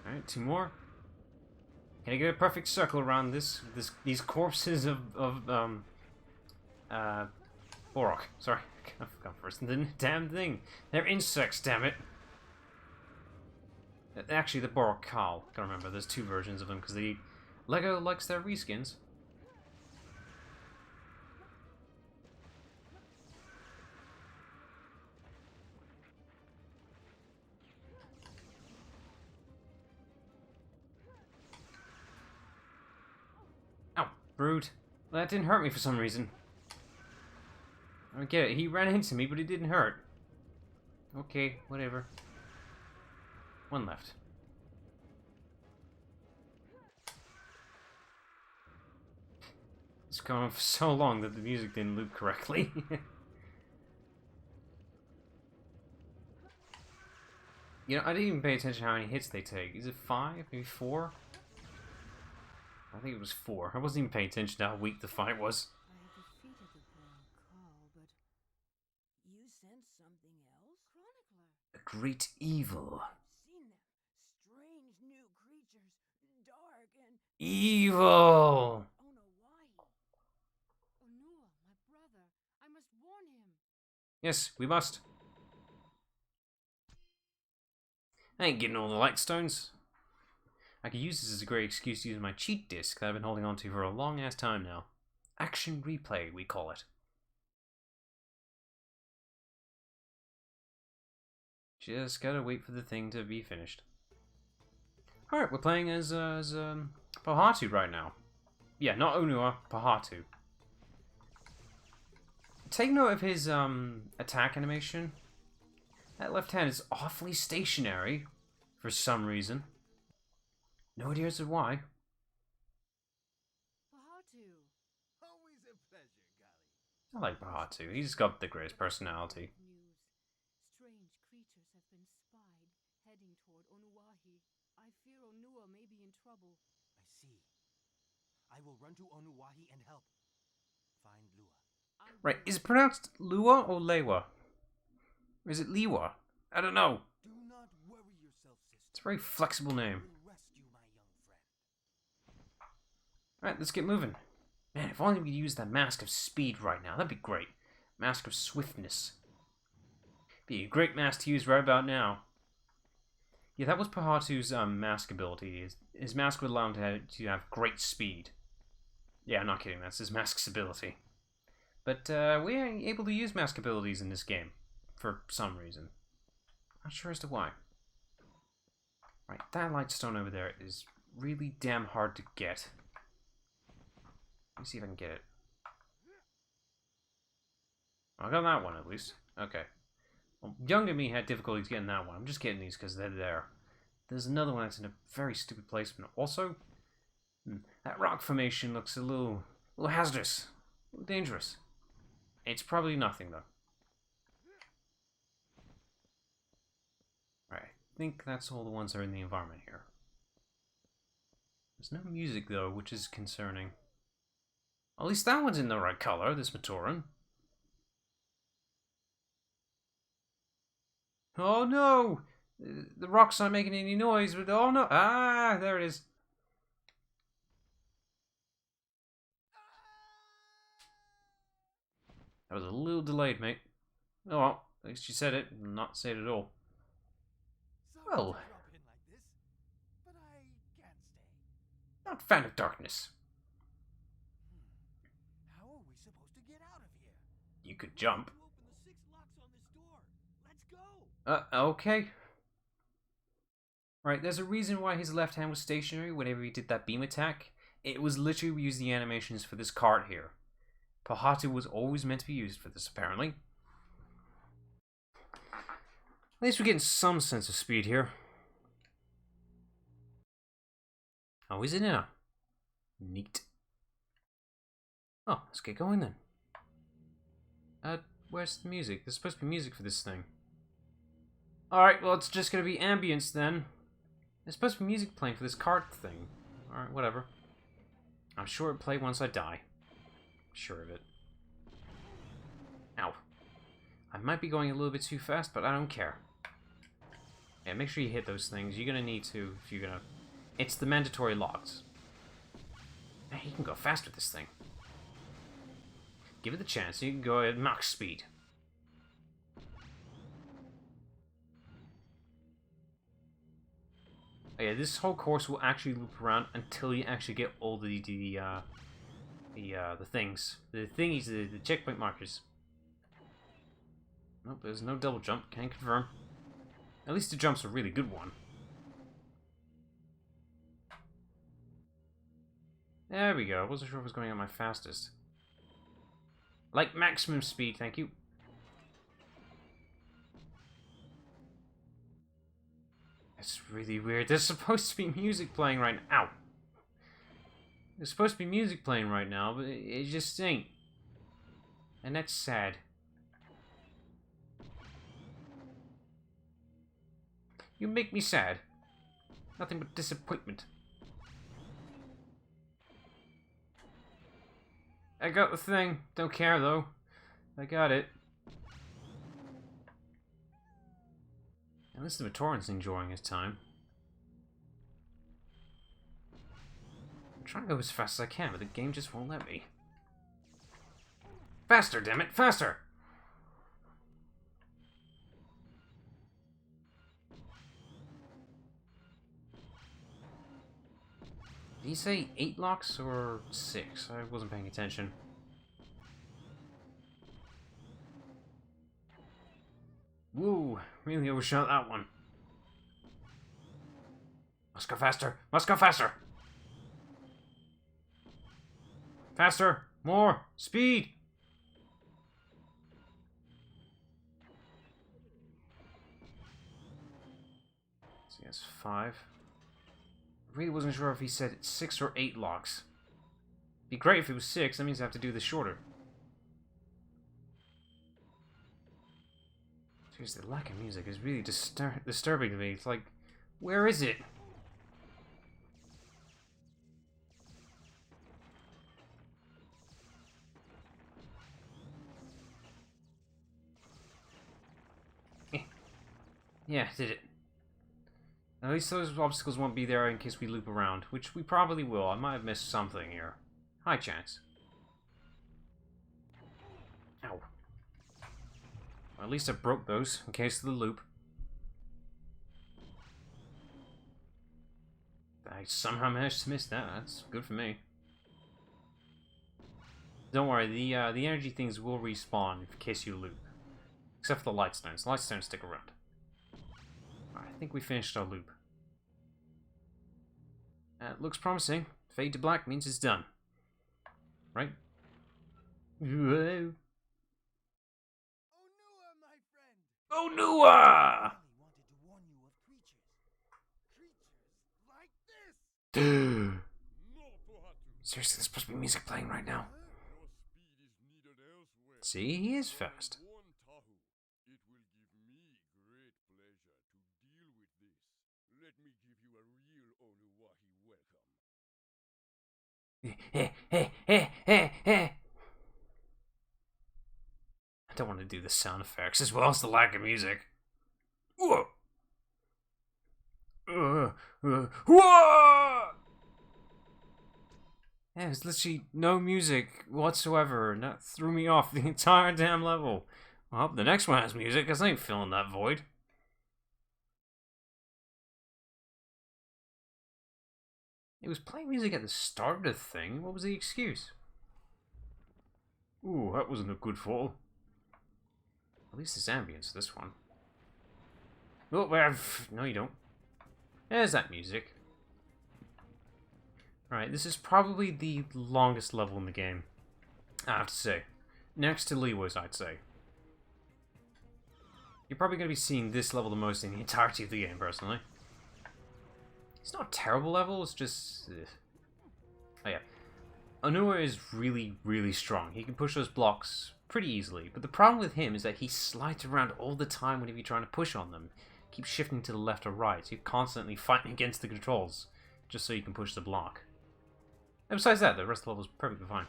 Alright, 2 more. Can I get a perfect circle around these corpses of Borok? Sorry, I forgot first. The damn thing. They're insects, damn it. Actually, the Borok Khal. Gotta remember, there's 2 versions of them because Lego likes their reskins. Rude. Well, that didn't hurt me for some reason. I get it. He ran into me, but it didn't hurt. Okay, whatever. 1 left. It's gone on for so long that the music didn't loop correctly. You know, I didn't even pay attention to how many hits they take. Is it 5? Maybe 4? I think it was 4. I wasn't even paying attention to how weak the fight was. I have defeated the Baron Call, but you sensed something else? Chronicler. A great evil. I've seen them. Strange new creatures, dark and... Evil! Oh no, why? Onua, my brother. I must warn him. Yes, we must. I ain't getting all the light stones. I could use this as a great excuse to use my cheat disc that I've been holding on to for a long ass time now. Action replay, we call it. Just gotta wait for the thing to be finished. Alright, we're playing as Pahatu right now. Yeah, not Onua, Pahatu. Take note of his attack animation. That left hand is awfully stationary for some reason. No idea as to why. Bahatu. Always a pleasure, Golly. I like Pahatu. He's got the greatest personality. News. toward Onuwahi. I fear Onua may be in trouble. I see. I will run to Onuwahi and help. Find Lua. I Right, will. is it pronounced Lua or Lewa? Or is it Liwa? I don't know. Do not worry yourself, sister. It's a very flexible name. We'll rescue my young friend. Alright, let's get moving. Man, if only we could use that Mask of Speed right now. That'd be great. Mask of Swiftness. Be a great mask to use right about now. Yeah, that was Pahatu's mask ability. His mask would allow him to have great speed. Yeah, I'm not kidding. That's his mask's ability. But we ain't able to use mask abilities in this game. For some reason. Not sure as to why. Right, that lightstone over there is really damn hard to get. Let me see if I can get it. Oh, I got that one at least. Okay. Well, younger me had difficulties getting that one. I'm just getting these because they're there. There's another one that's in a very stupid placement. Also, that rock formation looks a little hazardous. A little dangerous. It's probably nothing, though. Right, I think that's all the ones that are in the environment here. There's no music, though, which is concerning. At least that one's in the right color, this Matoran. Oh no! The rock's not making any noise, but oh no! Ah, there it is. That was a little delayed, mate. Oh well, at least you said it, and not say it at all. Sorry Well. to drop in like this, but I can't stay. Not fan of darkness. How are we supposed to get out of here? You could jump. You open the 6 locks on this door. Let's go. Okay. Right, there's a reason why his left hand was stationary whenever he did that beam attack. It was literally we used the animations for this card here. Pahatu was always meant to be used for this, apparently. At least we're getting some sense of speed here. Oh, is it now? Neat. Oh, let's get going then. Where's the music? There's supposed to be music for this thing. Alright, well, it's just gonna be ambience then. There's supposed to be music playing for this card thing. Alright, whatever. I'm sure it'll play once I die. Sure of it. Ow. I might be going a little bit too fast, but I don't care. Yeah, make sure you hit those things. You're gonna need to if you're gonna... It's the mandatory logs. Man, you can go fast with this thing. Give it the chance, you can go at max speed. Oh yeah, this whole course will actually loop around until you actually get all the things. The thingies, the checkpoint markers. Nope, there's no double jump, can't confirm. At least the jump's a really good one. There we go, I wasn't sure if I was going at my fastest. Like maximum speed, thank you. It's really weird. There's supposed to be music playing right now. Ow! There's supposed to be music playing right now, but it just ain't. And that's sad. You make me sad. Nothing but disappointment. I got the thing. Don't care, though. I got it. At least the Matoran's enjoying his time. I'm trying to go as fast as I can, but the game just won't let me. Faster, damn it! Faster! Did he say 8 locks or 6? I wasn't paying attention. Woo! Really overshot that one. Must go faster! Must go faster! Faster! More! Speed! So he has 5. I really wasn't sure if he said 6 or 8 locks. Be great if it was 6, that means I have to do this shorter. Jeez, the lack of music is really disturbing to me. It's like Where is it? Yeah, did it. At least those obstacles won't be there in case we loop around, which we probably will. I might have missed something here. High chance. Ow. Well, at least I broke those, in case of the loop. I somehow managed to miss that. That's good for me. Don't worry, the energy things will respawn in case you loop. Except for the light stones. The light stones stick around. Alright, I think we finished our loop. It looks promising. Fade to black means it's done. Right? Whoa. Onua, my friend! Onua! I only wanted to warn you of creatures. Creatures like this! Seriously, there's supposed to be music playing right now. Your speed is needed elsewhere. See, he is fast. Warn Tahu. It will give me great pleasure to deal with this. Let me give you a real Onuwahi welcome. I don't want to do the sound effects as well as the lack of music. Whoa! Whoa! Yeah, there's literally no music whatsoever, and that threw me off the entire damn level. Well, the next one has music, because I ain't filling that void. It was playing music at the start of the thing. What was the excuse? Ooh, that wasn't a good fall. At least there's ambience, this one. Oh, well, no you don't. There's that music. Alright, this is probably the longest level in the game, I have to say. Next to Leewo's, I'd say. You're probably going to be seeing this level the most in the entirety of the game, personally. It's not a terrible level, it's just... Oh yeah. Onua is really, really strong. He can push those blocks pretty easily, but the problem with him is that he slides around all the time whenever you're trying to push on them. Keeps shifting to the left or right, so you're constantly fighting against the controls, just so you can push the block. And besides that, the rest of the level is perfectly fine.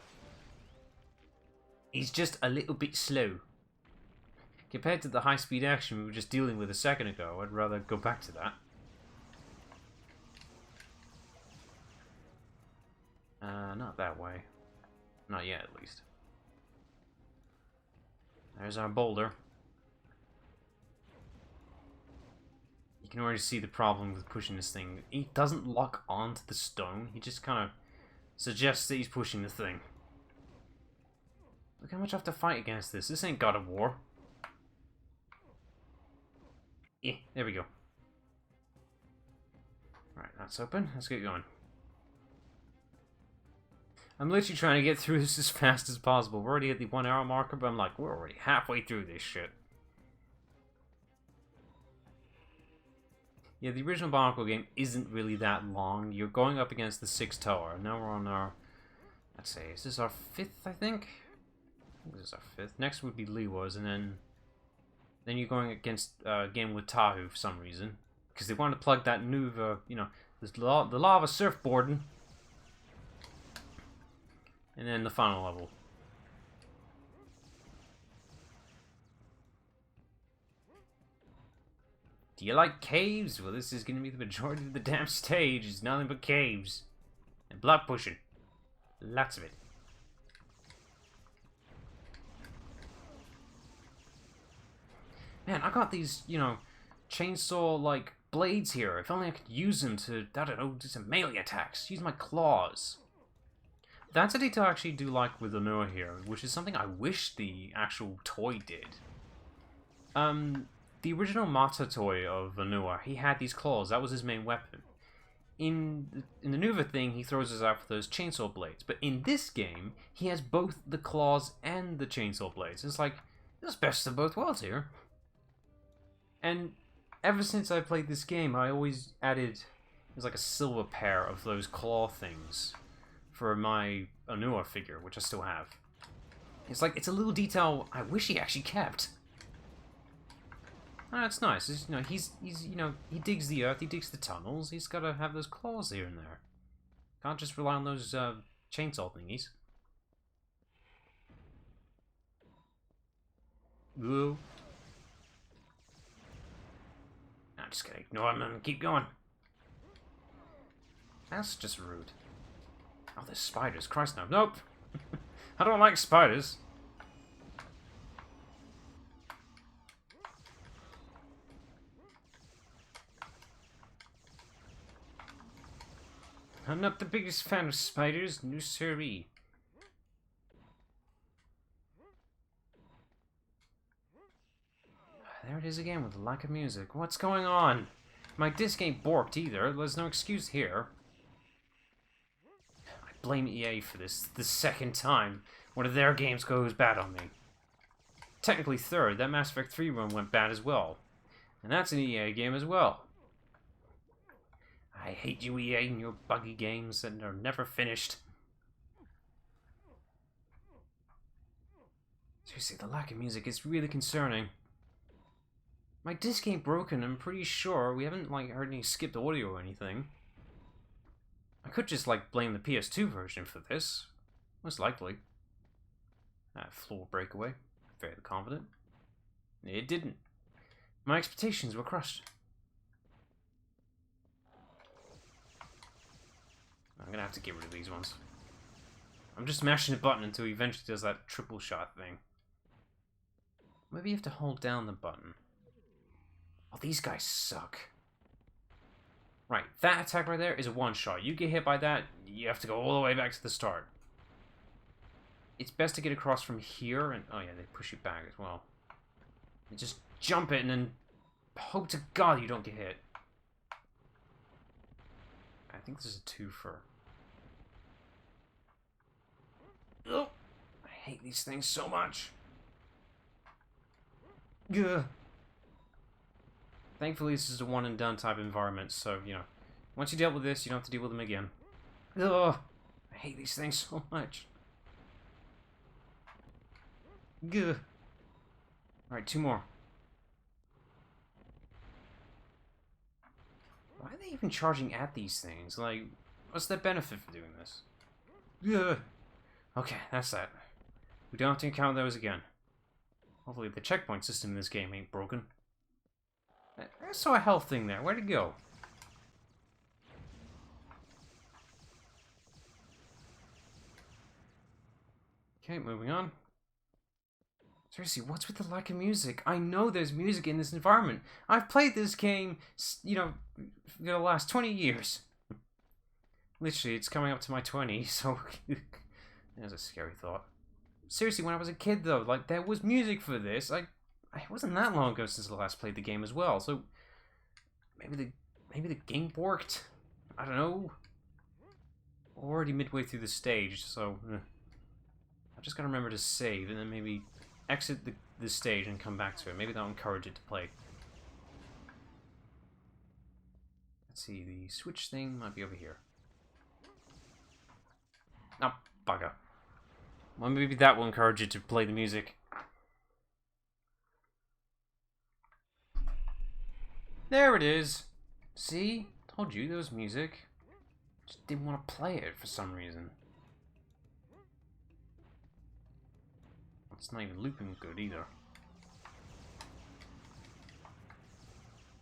He's just a little bit slow. Compared to the high-speed action we were just dealing with a second ago, I'd rather go back to that. Not that way. Not yet, at least. There's our boulder. You can already see the problem with pushing this thing. He doesn't lock onto the stone. He just kind of suggests that he's pushing the thing. Look how much I have to fight against this. This ain't God of War. Yeah, there we go. Right, that's open. Let's get going. I'm literally trying to get through this as fast as possible. We're already at the 1 hour marker, but I'm like, we're already halfway through this shit. Yeah, the original Bionicle game isn't really that long. You're going up against the 6th tower. Now we're on our... Let's say, is this our 5th, I think? This is our 5th. Next would be Leewo's, and then you're going against game with Tahu for some reason. Because they want to plug that new, you know, the lava surfboarding. And then the final level. Do you like caves? Well, this is going to be the majority of the damn stage. It's nothing but caves. And block pushing. Lots of it. Man, I got these, you know, chainsaw-like blades here. If only I could use them to, I don't know, do some melee attacks. Use my claws. That's a detail I actually do like with Onua here, which is something I wish the actual toy did. The original Mata toy of Onua, he had these claws. That was his main weapon. In the Nuva thing, he throws us out for those chainsaw blades. But in this game, he has both the claws and the chainsaw blades. It's like, there's best of both worlds here. And ever since I played this game, I always added, there's like a silver pair of those claw things for my Onua figure, which I still have. It's like, it's a little detail I wish he actually kept. Ah, it's nice. It's, you know, he's you know, he digs the earth, he digs the tunnels. He's got to have those claws here and there. Can't just rely on those chainsaw thingies. Whoa. I'm just gonna ignore him and keep going. That's just rude. Oh, there's spiders. Christ, no. Nope. I don't like spiders. I'm not the biggest fan of spiders, no siree. There it is again with the lack of music. What's going on? My disc ain't borked either. There's no excuse here. I blame EA for this the second time one of their games goes bad on me. Technically third, that Mass Effect 3 run went bad as well. And that's an EA game as well. I hate you, EA, and your buggy games that are never finished. Seriously, the lack of music is really concerning. My disc ain't broken, I'm pretty sure. We haven't, like, heard any skipped audio or anything. I could just, like, blame the PS2 version for this. Most likely. Floor breakaway. Fairly confident. It didn't. My expectations were crushed. I'm gonna have to get rid of these ones. I'm just mashing the button until he eventually does that triple shot thing. Maybe you have to hold down the button. Oh, these guys suck. Right, that attack right there is a one-shot. You get hit by that, you have to go all the way back to the start. It's best to get across from here, and oh yeah, they push you back as well. You just jump it and then hope to God you don't get hit. I think this is a twofer. Oh, I hate these things so much. Gah. Thankfully, this is a one and done type environment, so, you know, once you dealt with this, you don't have to deal with them again. Ugh, I hate these things so much. Gah. Alright, two more. Why are they even charging at these things? Like, what's the benefit for doing this? Ugh. Okay, that's that. We don't have to encounter those again. Hopefully the checkpoint system in this game ain't broken. I saw a health thing there. Where'd it go? Okay, moving on. Seriously, what's with the lack of music? I know there's music in this environment. I've played this game, you know, for the last 20 years. Literally, it's coming up to my 20s, so... There's a scary thought. Seriously, when I was a kid, though, like, there was music for this. It wasn't that long ago since I last played the game as well, so... Maybe the game worked? I don't know. We're already midway through the stage, so... I just gotta remember to save, and then maybe exit the stage and come back to it. Maybe that'll encourage it to play. Let's see, the switch thing might be over here. Oh, bugger. Well, maybe that will encourage it to play the music. There it is. See? Told you there was music. Just didn't want to play it for some reason. It's not even looping good either.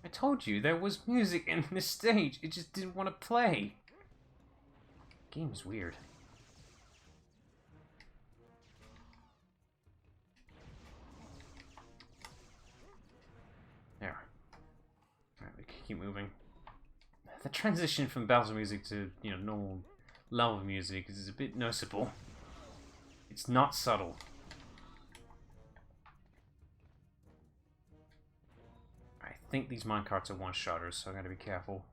I told you there was music in this stage. It just didn't want to play. The game is weird. There. Alright, we can keep moving. The transition from battle music to, you know, normal level music is a bit noticeable. It's not subtle. I think these minecarts are one-shotters, so I gotta be careful.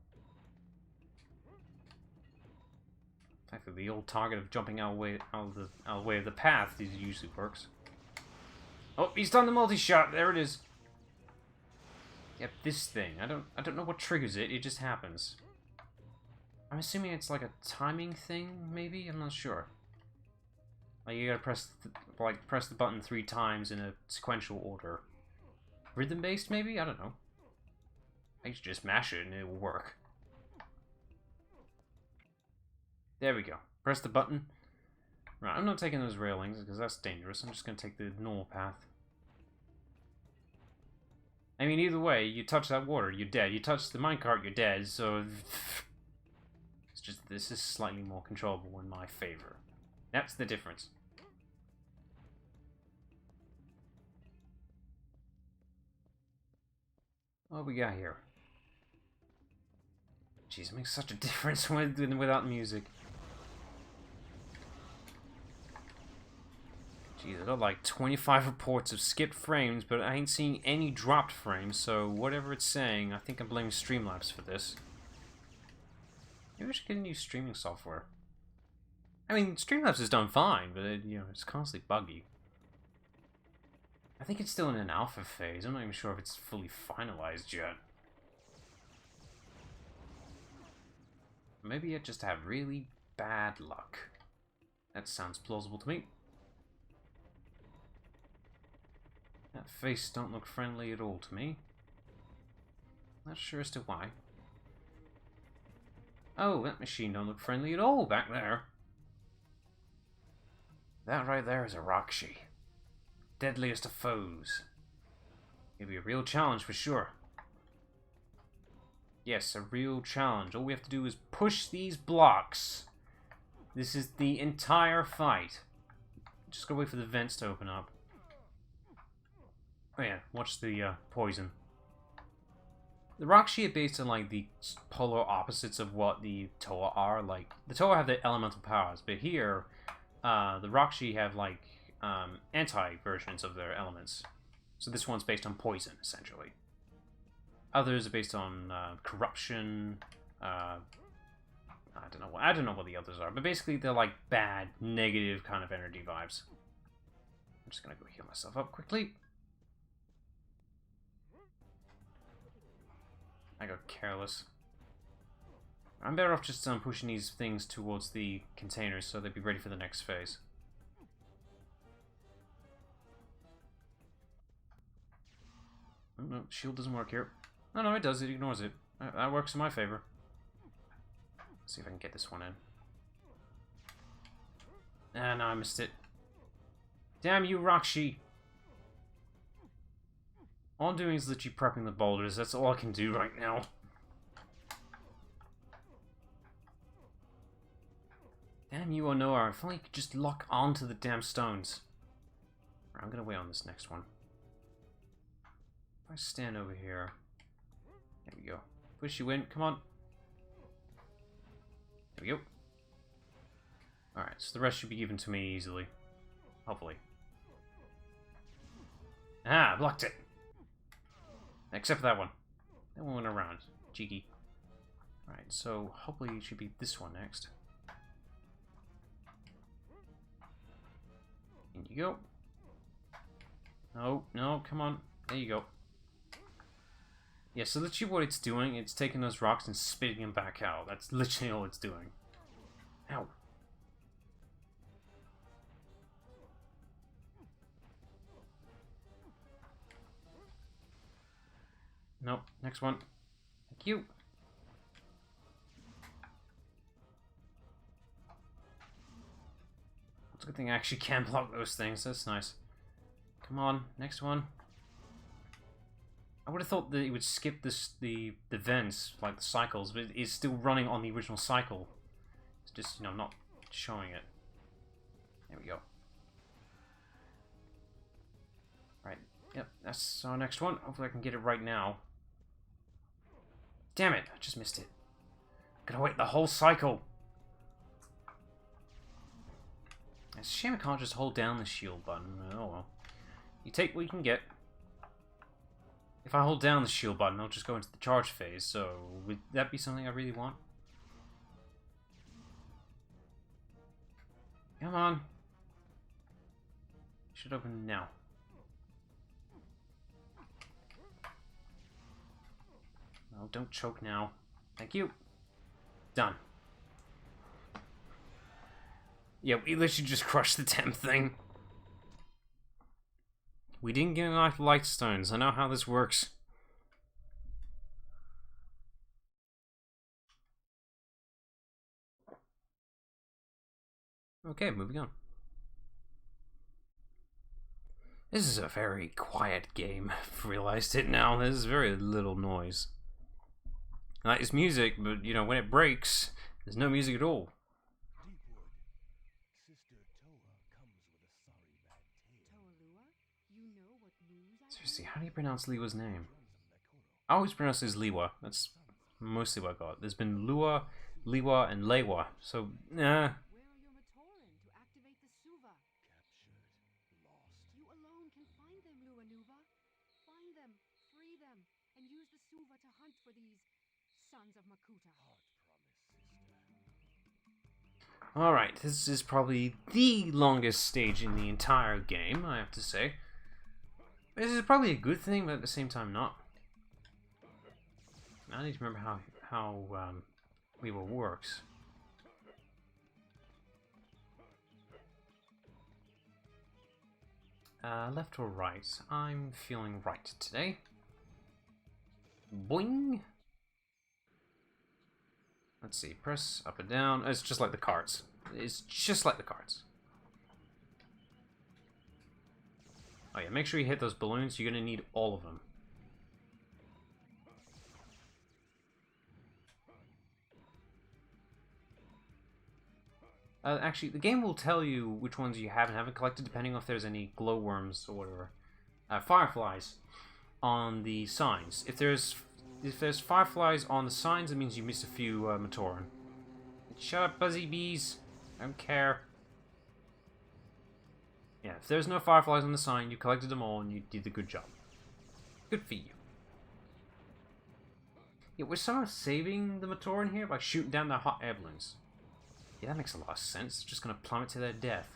In fact, the old target of jumping out of the way of the path usually works. Oh, he's done the multi-shot. There it is. Yep, this thing. I don't know what triggers it. It just happens. I'm assuming it's like a timing thing, maybe. I'm not sure. Like you gotta press the button 3 times in a sequential order. rhythm-based, maybe? I don't know. I should just mash it and it will work. There we go. Press the button. Right, I'm not taking those railings because that's dangerous. I'm just going to take the normal path. I mean, either way, you touch that water, you're dead. You touch the minecart, you're dead, so... It's just, this is slightly more controllable in my favor. That's the difference. What we got here? Jeez, it makes such a difference without music. Jeez, I got like 25 reports of skipped frames, but I ain't seeing any dropped frames, so whatever it's saying, I think I'm blaming Streamlabs for this. Maybe I should get a new streaming software. I mean, Streamlabs has done fine, but you know, it's constantly buggy. I think it's still in an alpha phase. I'm not even sure if it's fully finalized yet. Maybe I just have really bad luck. That sounds plausible to me. That face don't look friendly at all to me. Not sure as to why. Oh, that machine don't look friendly at all back there. That right there is a Rakshi. Deadliest of foes. It'll be a real challenge for sure. Yes, a real challenge. All we have to do is push these blocks. This is the entire fight. Just gotta wait for the vents to open up. Oh yeah, watch the poison. The Rakshi are based on like the polar opposites of what the Toa are. Like the Toa have the elemental powers, but here the Rakshi have like anti-versions of their elements. So this one's based on poison, essentially. Others are based on corruption. I don't know what the others are, but basically they're like bad, negative kind of energy vibes. I'm just gonna go heal myself up quickly. I got careless. I'm better off just pushing these things towards the containers so they'd be ready for the next phase. Oh, no, shield doesn't work here. Oh no, it does. It ignores it. That works in my favor. Let's see if I can get this one in. Ah, no, I missed it. Damn you, Rakshi! All I'm doing is literally prepping the boulders. That's all I can do right now. Damn you, Onoa. If only you could just lock onto the damn stones. Right, I'm gonna wait on this next one. If I stand over here... There we go. Push you in. Come on. There we go. Alright, so the rest should be given to me easily. Hopefully. Ah, I blocked it! Except for that one. That one went around. Cheeky. Alright, so hopefully it should be this one next. In you go. No, no, come on. There you go. Yeah, so literally what it's doing, it's taking those rocks and spitting them back out. That's literally all it's doing. Ow. Nope, next one. Thank you. It's a good thing I actually can block those things. That's nice. Come on, next one. I would have thought that it would skip this the vents, like the cycles, but it's still running on the original cycle. It's just, you know, not showing it. There we go. Right, yep, that's our next one. Hopefully I can get it right now. Damn it, I just missed it. Gotta wait the whole cycle. It's a shame I can't just hold down the shield button. Oh well. You take what you can get. If I hold down the shield button, I'll just go into the charge phase, so would that be something I really want? Come on. Should open now. No, don't choke now. Thank you. Done. Yeah, we literally just crushed the damn thing. We didn't get enough light stones. I know how this works. Okay, moving on. This is a very quiet game. I've realized it now. There's very little noise. Like, it's music, but, you know, when it breaks, there's no music at all. Deepwood. Sister Toa comes with a sorry bad tale. Toalua, you know what news I Seriously, heard? how do you pronounce Liwa's name? Runs a Mekoro. I always pronounce it as Liwa. That's mostly what I got. There's been Lua, Liwa, and Lewa. So, Where are your Matoran to activate the Suva? Captured. Lost. You alone can find them, Luanuba. Find them, free them, and use the Suva to hunt for these sons of Makuta. Heart promise, sister. Alright, this is probably the longest stage in the entire game, I have to say. This is probably a good thing, but at the same time not. I need to remember how Liwa works. Left or right? I'm feeling right today. Boing! Let's see, press up and down. It's just like the cards. It's just like the cards. Oh yeah, make sure you hit those balloons. You're gonna need all of them. Actually, the game will tell you which ones you have and haven't collected, depending on if there's any glowworms or whatever. Fireflies on the signs. If there's fireflies on the signs, it means you missed a few Matoran. Shut up, buzzy bees. I don't care. Yeah, if there's no fireflies on the sign, you collected them all and you did a good job. Good for you. Yeah, we're somehow saving the Matoran here by shooting down their hot air balloons. Yeah, that makes a lot of sense. Just gonna plummet to their death.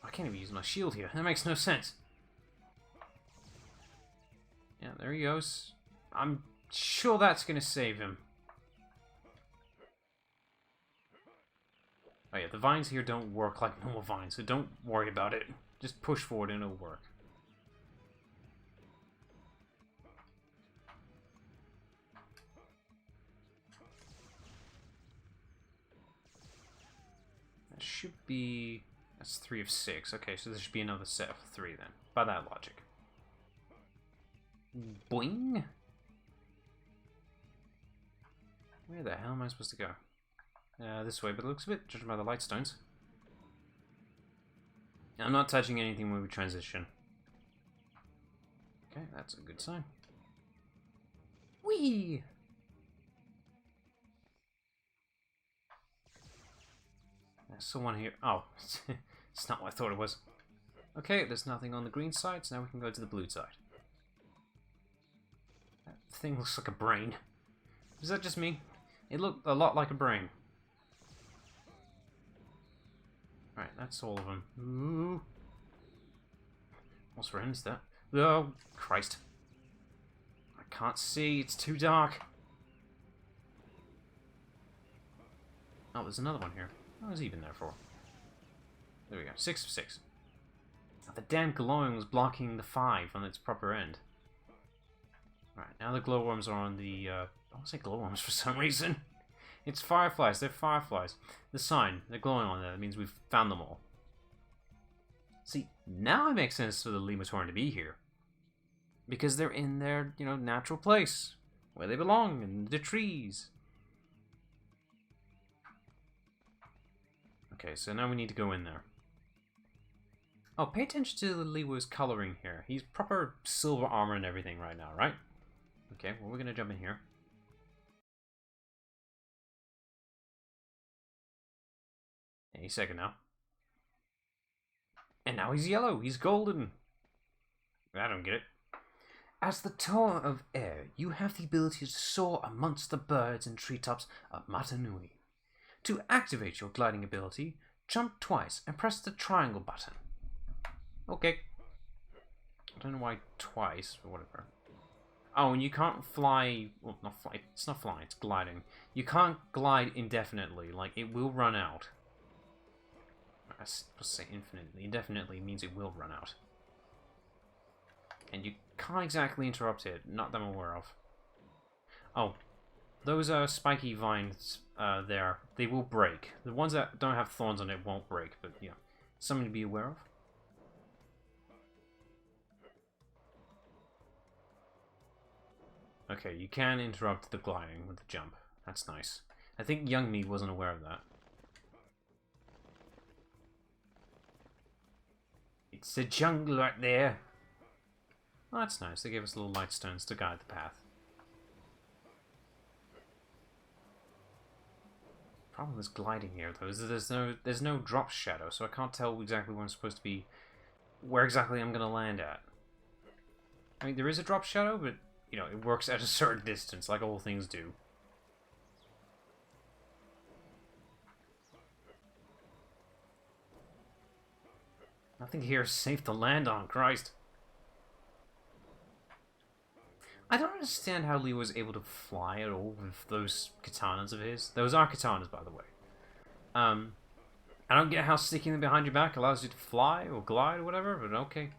I can't even use my shield here. That makes no sense. Yeah, there he goes. I'm sure that's gonna save him. Oh yeah, the vines here don't work like normal vines, so don't worry about it. Just push forward and it'll work. That should be... That's 3 of 6. Okay, so there should be another set of 3 then. By that logic. Boing! Where the hell am I supposed to go? This way, but it looks a bit, judging by the light stones. I'm not touching anything when we transition. Okay, that's a good sign. Whee! There's someone here. Oh, it's not what I thought it was. Okay, there's nothing on the green side, so now we can go to the blue side. That thing looks like a brain. Is that just me? It looked a lot like a brain. Alright, that's all of them. Ooh. What's for him is that? Oh, Christ. I can't see, it's too dark. Oh, there's another one here. What was he been there for? There we go, 6 of 6. The damn glowing was blocking the 5 on its proper end. Alright, now the glowworms are on the, I want to say glowworms for some reason. It's fireflies, they're fireflies. The sign, they're glowing on there, that means we've found them all. See, now it makes sense for the Lematoran to be here. Because they're in their, you know, natural place. Where they belong, in the trees. Okay, so now we need to go in there. Oh, pay attention to the Liwa's coloring here. He's proper silver armor and everything right now, right? Okay, well, we're gonna jump in here. Any second now. And now he's yellow. He's golden. I don't get it. As the Toa of Air, you have the ability to soar amongst the birds and treetops of Matanui. To activate your gliding ability, jump twice and press the triangle button. Okay. I don't know why twice, but whatever. Oh, and you can't fly... Well, not fly. It's not flying, it's gliding. You can't glide indefinitely. Like, it will run out. I supposed to say infinitely. Indefinitely means it will run out. And you can't exactly interrupt it, not that I'm aware of. Oh, those spiky vines there, they will break. The ones that don't have thorns on it won't break, but yeah, something to be aware of. Okay, you can interrupt the gliding with the jump. That's nice. I think young me wasn't aware of that. It's a jungle right there. Oh, that's nice. They gave us little light stones to guide the path. Problem is gliding here though is that there's no drop shadow, so I can't tell exactly where I'm supposed to be, where exactly I'm gonna land at. I mean, there is a drop shadow, but you know, it works at a certain distance, like all things do. Nothing here is safe to land on, Christ. I don't understand how Lee was able to fly at all with those katanas of his. Those are katanas, by the way. I don't get how sticking them behind your back allows you to fly or glide or whatever, but okay.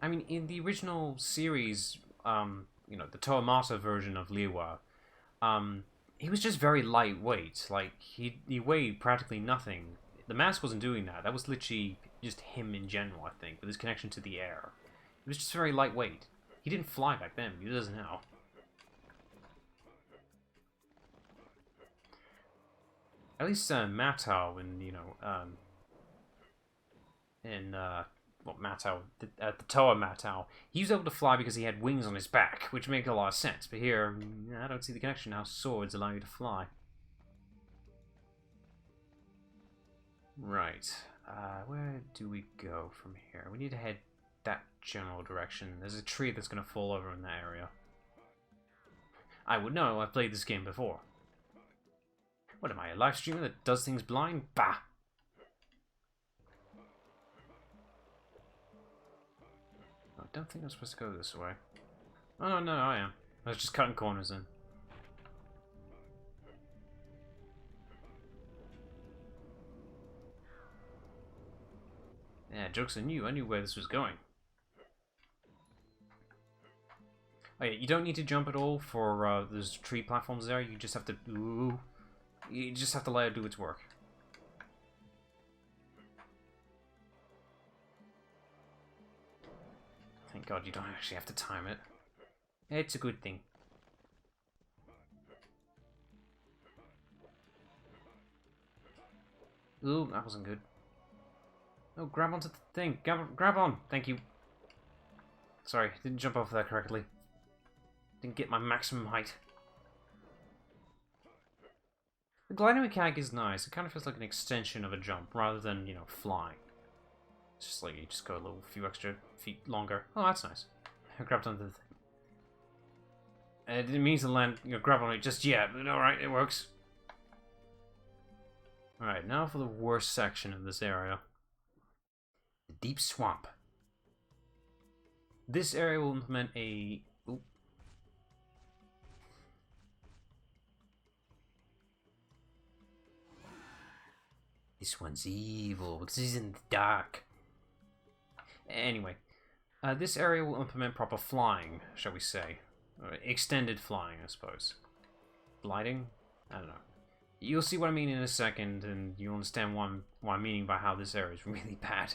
I mean, in the original series, you know, the Toamata version of Liwa, he was just very lightweight. Like, he weighed practically nothing. The mask wasn't doing that. That was literally just him in general, I think, with his connection to the air. He was just very lightweight. He didn't fly back then, he does now. At least Matau and, you know, Matau, the Toa Matau, he was able to fly because he had wings on his back, which makes a lot of sense. But here, I don't see the connection how swords allow you to fly. Right. Where do we go from here? We need to head that general direction. There's a tree that's going to fall over in that area. I would know, I've played this game before. What am I, a live streamer that does things blind? Bah! I don't think I'm supposed to go this way. Oh no, I am. I was just cutting corners in. Yeah, joke's on you. I knew where this was going. Oh yeah, you don't need to jump at all for those tree platforms there. You just have to... Ooh, you just have to let it do its work. Thank God you don't actually have to time it. It's a good thing. Ooh, that wasn't good. Oh, grab onto the thing. Grab on. Thank you. Sorry, didn't jump off that correctly. Didn't get my maximum height. The gliding mechanic is nice. It kind of feels like an extension of a jump rather than, you know, flying. It's just like you just go a little few extra feet longer. Oh, that's nice. I grabbed onto the thing. It didn't mean to land, you know, grab on it just yet, but alright, it works. Alright, now for the worst section of this area. The deep swamp. This area will implement a... Ooh. This one's evil because he's in the dark. Anyway, this area will implement proper flying, shall we say. Or extended flying, I suppose. Gliding? I don't know. You'll see what I mean in a second, and you'll understand what I'm meaning by how this area is really bad.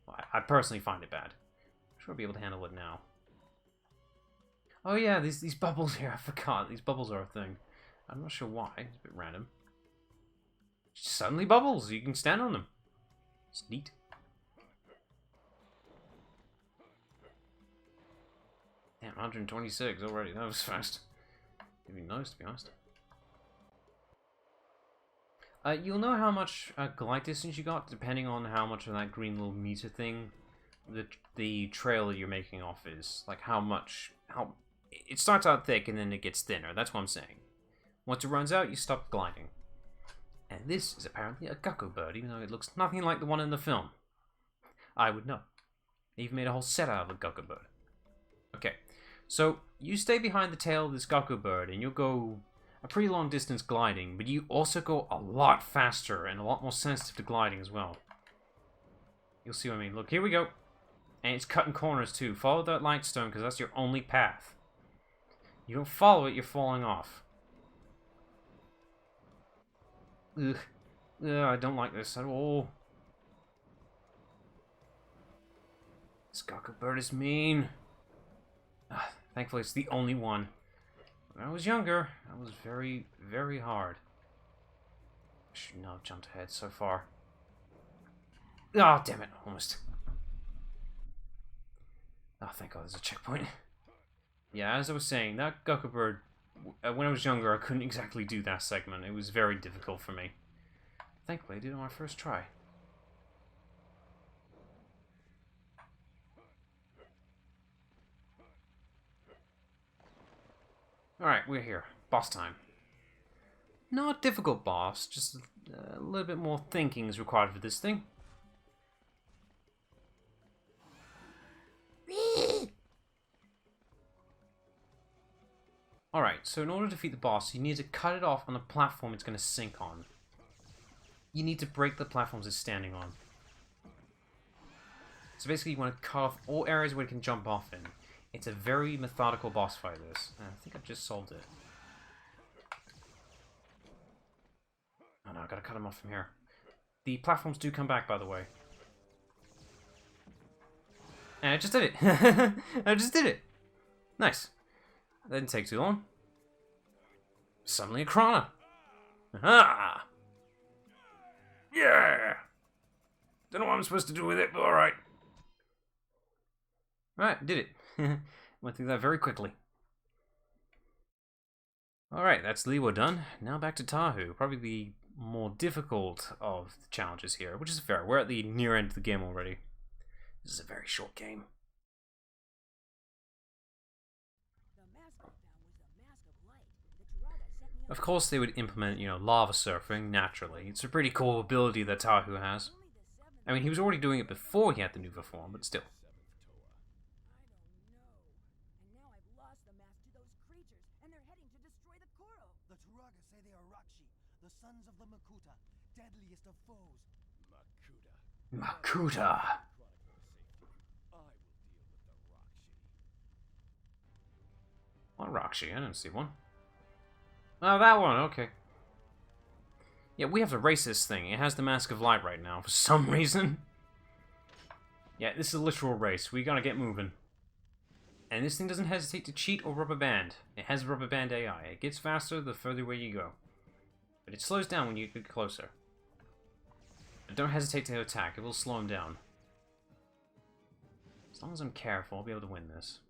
Well, I personally find it bad. I'm sure I'll be able to handle it now. Oh yeah, these bubbles here, I forgot. These bubbles are a thing. I'm not sure why. It's a bit random. Just suddenly bubbles. You can stand on them. It's neat. Damn, 126 already. That was fast. It'd be nice, to be honest. You'll know how much glide distance you got depending on how much of that green little meter thing the trail that you're making off is. Like how it starts out thick and then it gets thinner. That's what I'm saying. Once it runs out, you stop gliding. And this is apparently a gecko bird, even though it looks nothing like the one in the film. I would know. They even made a whole set out of a gecko bird. Okay, so you stay behind the tail of this gecko bird and you'll go a pretty long distance gliding, but you also go a lot faster and a lot more sensitive to gliding as well. You'll see what I mean. Look, here we go. And it's cutting corners too. Follow that light stone because that's your only path. You don't follow it, you're falling off. Ugh. Ugh, I don't like this at all. This Gakko bird is mean. Thankfully, it's the only one. When I was younger, that was very, very hard. I should not have jumped ahead so far. Oh, damn it. Almost. Oh, thank God there's a checkpoint. Yeah, as I was saying, that Gakko bird, when I was younger, I couldn't exactly do that segment. It was very difficult for me. Thankfully, I did it on my first try. Alright, we're here. Boss time. Not difficult boss, just a little bit more thinking is required for this thing. Alright, so in order to defeat the boss, you need to cut it off on the platform it's going to sink on. You need to break the platforms it's standing on. So basically you want to cut off all areas where it can jump off in. It's a very methodical boss fight, this. And I think I've just solved it. Oh no, I gotta cut him off from here. The platforms do come back, by the way. And I just did it! I just did it! Nice. That didn't take too long. Suddenly a Krana! Aha! Yeah! Don't know what I'm supposed to do with it, but alright. Alright, did it. Went through that very quickly. Alright, that's Liwa done. Now back to Tahu. Probably the more difficult of the challenges here, which is fair. We're at the near end of the game already. This is a very short game. Of course they would implement, lava surfing, naturally. It's a pretty cool ability that Tahu has. I mean, he was already doing it before he had the Nuva form, but still. Makuta. What Rakshi? I didn't see one. Oh, that one. Okay. Yeah, we have to race this thing. It has the Mask of Light right now for some reason. Yeah, this is a literal race. We gotta get moving. And this thing doesn't hesitate to cheat or rubber band. It has rubber band AI. It gets faster the further away you go. But it slows down when you get closer. But don't hesitate to attack. It will slow him down. As long as I'm careful, I'll be able to win this.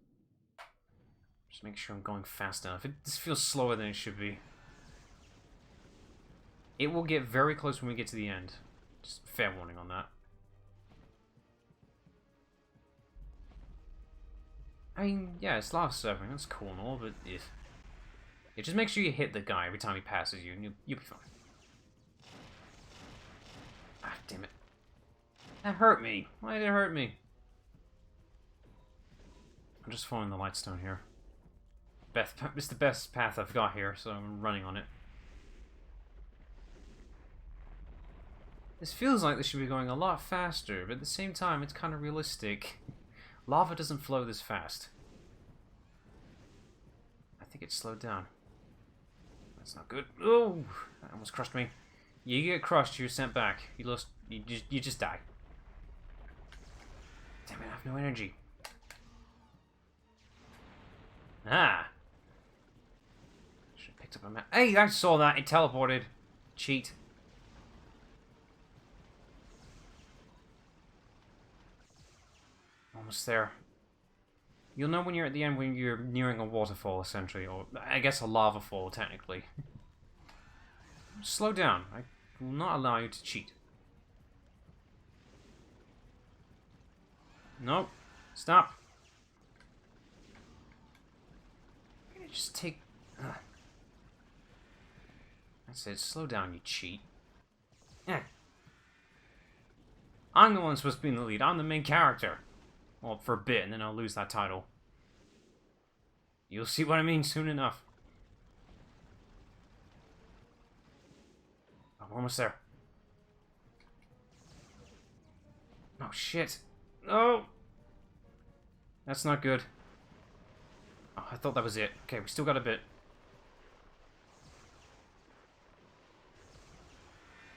Just make sure I'm going fast enough. This feels slower than it should be. It will get very close when we get to the end. Just fair warning on that. I mean, yeah, it's lava surfing. That's cool and all, but it just make sure you hit the guy every time he passes you, and you'll be fine. Ah, damn it. That hurt me. Why did it hurt me? I'm just following the light stone here. It's the best path I've got here, so I'm running on it. This feels like this should be going a lot faster, but at the same time, it's kind of realistic. Lava doesn't flow this fast. I think it's slowed down. That's not good. Oh, that almost crushed me. You get crushed, you're sent back. You just die. Damn it, I have no energy. Ah. Should have picked up a map. Hey, I saw that. It teleported. Cheat. Almost there. You'll know when you're at the end when you're nearing a waterfall, essentially, or I guess a lava fall, technically. Slow down. I will not allow you to cheat. Nope. Stop. I'm gonna just take... I said, slow down, you cheat. Yeah. I'm the one supposed to be in the lead. I'm the main character. Well, for a bit, and then I'll lose that title. You'll see what I mean soon enough. we're almost there. Oh, shit. No! That's not good. Oh, I thought that was it. Okay, we still got a bit.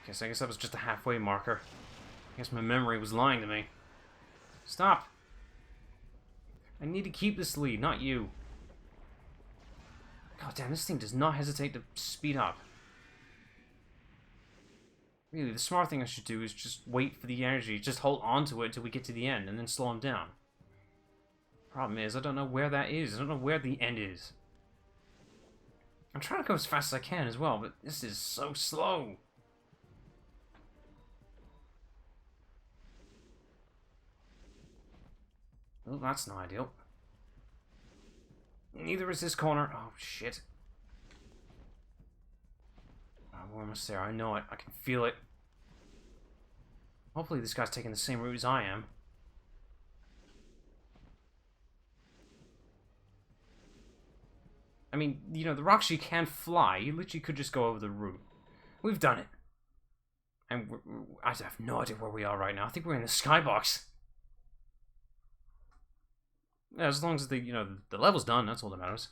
Okay, so I guess that was just a halfway marker. I guess my memory was lying to me. Stop! I need to keep this lead, not you. God damn, this thing does not hesitate to speed up. Really, the smart thing I should do is just wait for the energy, just hold on to it until we get to the end, and then slow him down. Problem is, I don't know where that is. I don't know where the end is. I'm trying to go as fast as I can as well, but this is so slow. Well, that's not ideal. Neither is this corner. Oh, shit. Oh, we're almost there. I know it. I can feel it. Hopefully this guy's taking the same route as I am. I mean, you know, the Rockshi can fly. You literally could just go over the route. We've done it. And I have no idea where we are right now. I think we're in the skybox. Yeah, as long as the, you know, the level's done, that's all that matters.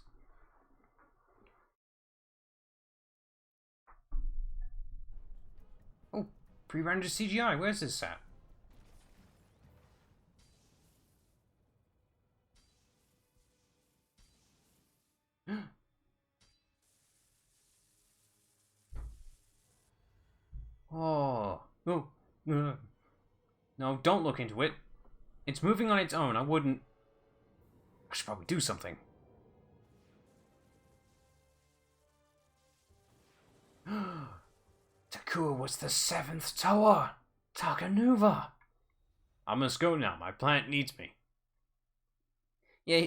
Oh, pre-rendered CGI. Where's this at? Oh. Oh. No, don't look into it. It's moving on its own. I wouldn't... I should probably do something. Takua was the 7th Toa! Takanuva! I must go now. My plant needs me. Yeah,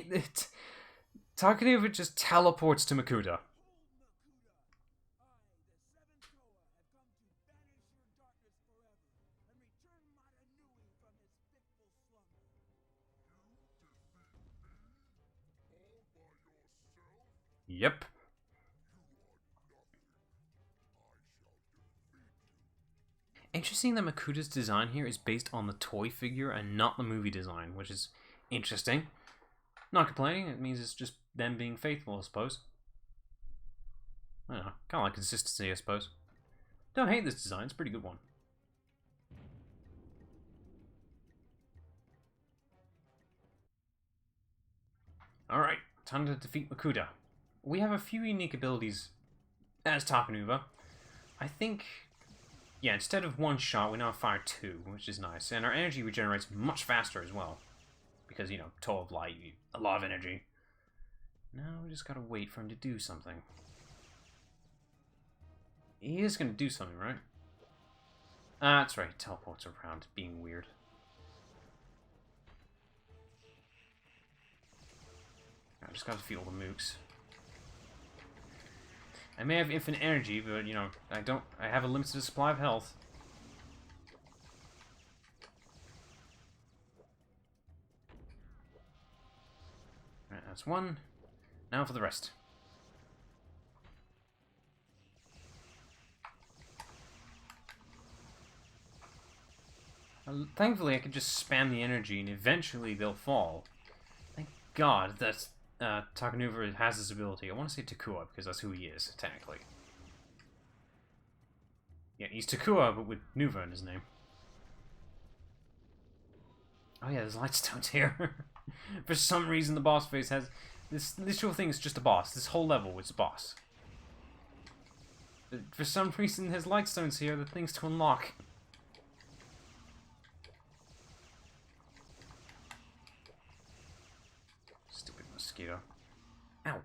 Takanuva just teleports to Makuta. Yep. Interesting that Makuta's design here is based on the toy figure and not the movie design, which is interesting. Not complaining, it means it's just them being faithful, I suppose. I don't know, kind of like consistency, I suppose. Don't hate this design, it's a pretty good one. Alright, time to defeat Makuta. We have a few unique abilities as Takanuva. I think, yeah, instead of one shot, we now fire two, which is nice. And our energy regenerates much faster as well. Because, you know, Toll of Light, you need a lot of energy. Now we just gotta wait for him to do something. He is gonna do something, right? Ah, that's right, he teleports around, being weird. I just gotta feel the mooks. I may have infinite energy, but, you know, I have a limited supply of health. Alright, that's one. Now for the rest. Thankfully, I can just spam the energy and eventually they'll fall. Thank God that Takanuva has this ability. I want to say Takua because that's who he is, technically. Yeah, he's Takua, but with Nuva in his name. Oh yeah, there's light stones here. For some reason, the boss face has... This literal thing is just a boss. This whole level is a boss. But for some reason, there's light stones here, the things to unlock. Stupid mosquito. Ow.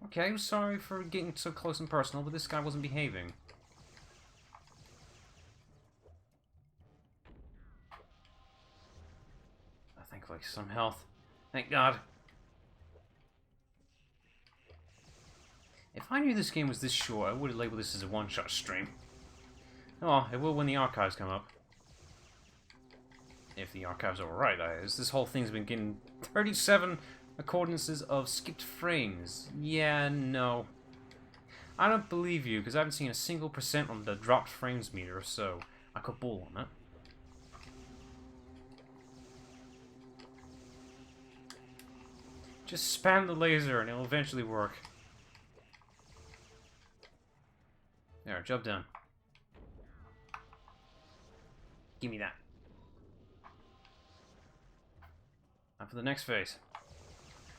Okay, I'm sorry for getting so close and personal, but this guy wasn't behaving. Thankfully, some health. Thank God. If I knew this game was this short, I would have labeled this as a one-shot stream. Oh, it will when the archives come up. If the archives are alright, that is. This whole thing's been getting 37 accordances of skipped frames. Yeah, no. I don't believe you, because I haven't seen a single % on the dropped frames meter, so I could bull on it. Just spam the laser and it'll eventually work. There, job done. Give me that. Now for the next phase.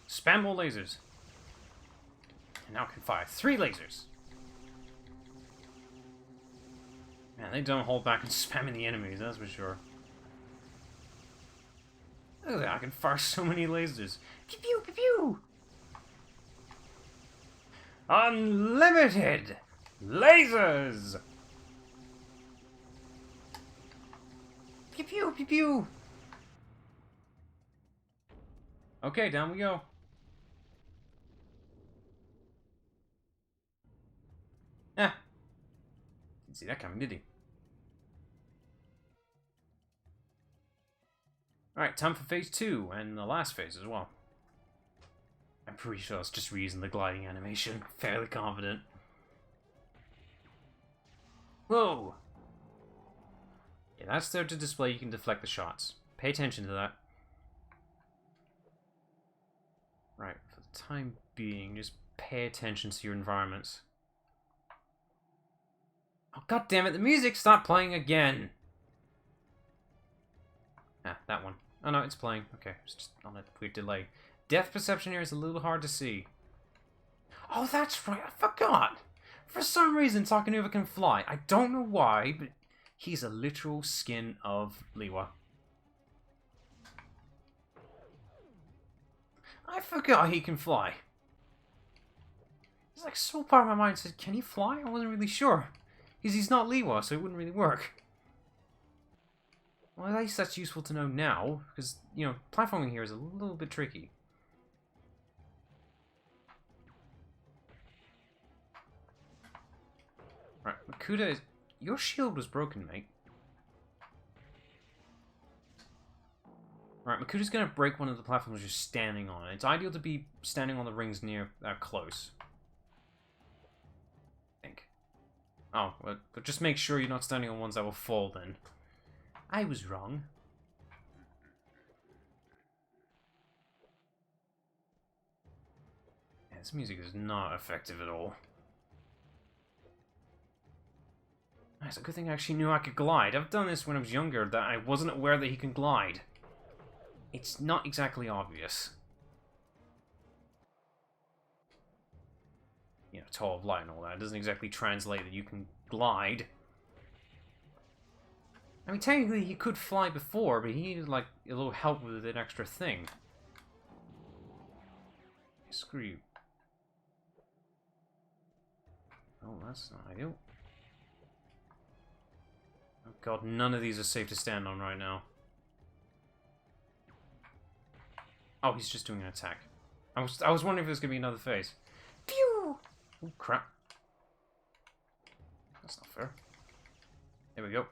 Spam more lasers. And now I can fire 3 lasers. Man, they don't hold back in spamming the enemies, that's for sure. Look at that, I can fire so many lasers. Pew pew pew pew! Unlimited lasers! Pew pew pew pew! Okay, down we go. Ah! Didn't see that coming, did he? Alright, time for phase 2, and the last phase as well. I'm pretty sure it's just reusing the gliding animation. Fairly confident. Whoa! Yeah, that's there to display you can deflect the shots. Pay attention to that. Right, for the time being, just pay attention to your environments. Oh, god damn it, the music stopped playing again! Ah, that one. Oh no, it's playing. Okay, it's just on a weird delay. Depth perception here is a little hard to see. Oh, that's right, I forgot! For some reason, Takanuva can fly. I don't know why, but he's a literal skin of Liwa. I forgot he can fly. It's like so part of my mind said, can he fly? I wasn't really sure. Because he's not Liwa, so it wouldn't really work. Well, at least that's useful to know now, because, you know, platforming here is a little bit tricky. Right, Makuta is... Your shield was broken, mate. Right, Makuta's gonna break one of the platforms you're standing on. It's ideal to be standing on the rings near... close. I think. Oh, but just make sure you're not standing on ones that will fall, then. I was wrong. Yeah, this music is not effective at all. It's a good thing I actually knew I could glide. I've done this when I was younger, that I wasn't aware that he can glide. It's not exactly obvious. You know, tall of light and all that. It doesn't exactly translate that you can glide. I mean, technically he could fly before, but he needed, like, a little help with an extra thing. Screw you. Oh, that's not ideal. Oh god, none of these are safe to stand on right now. Oh, he's just doing an attack. I was wondering if there's gonna be another phase. Phew! Oh crap. That's not fair. There we go.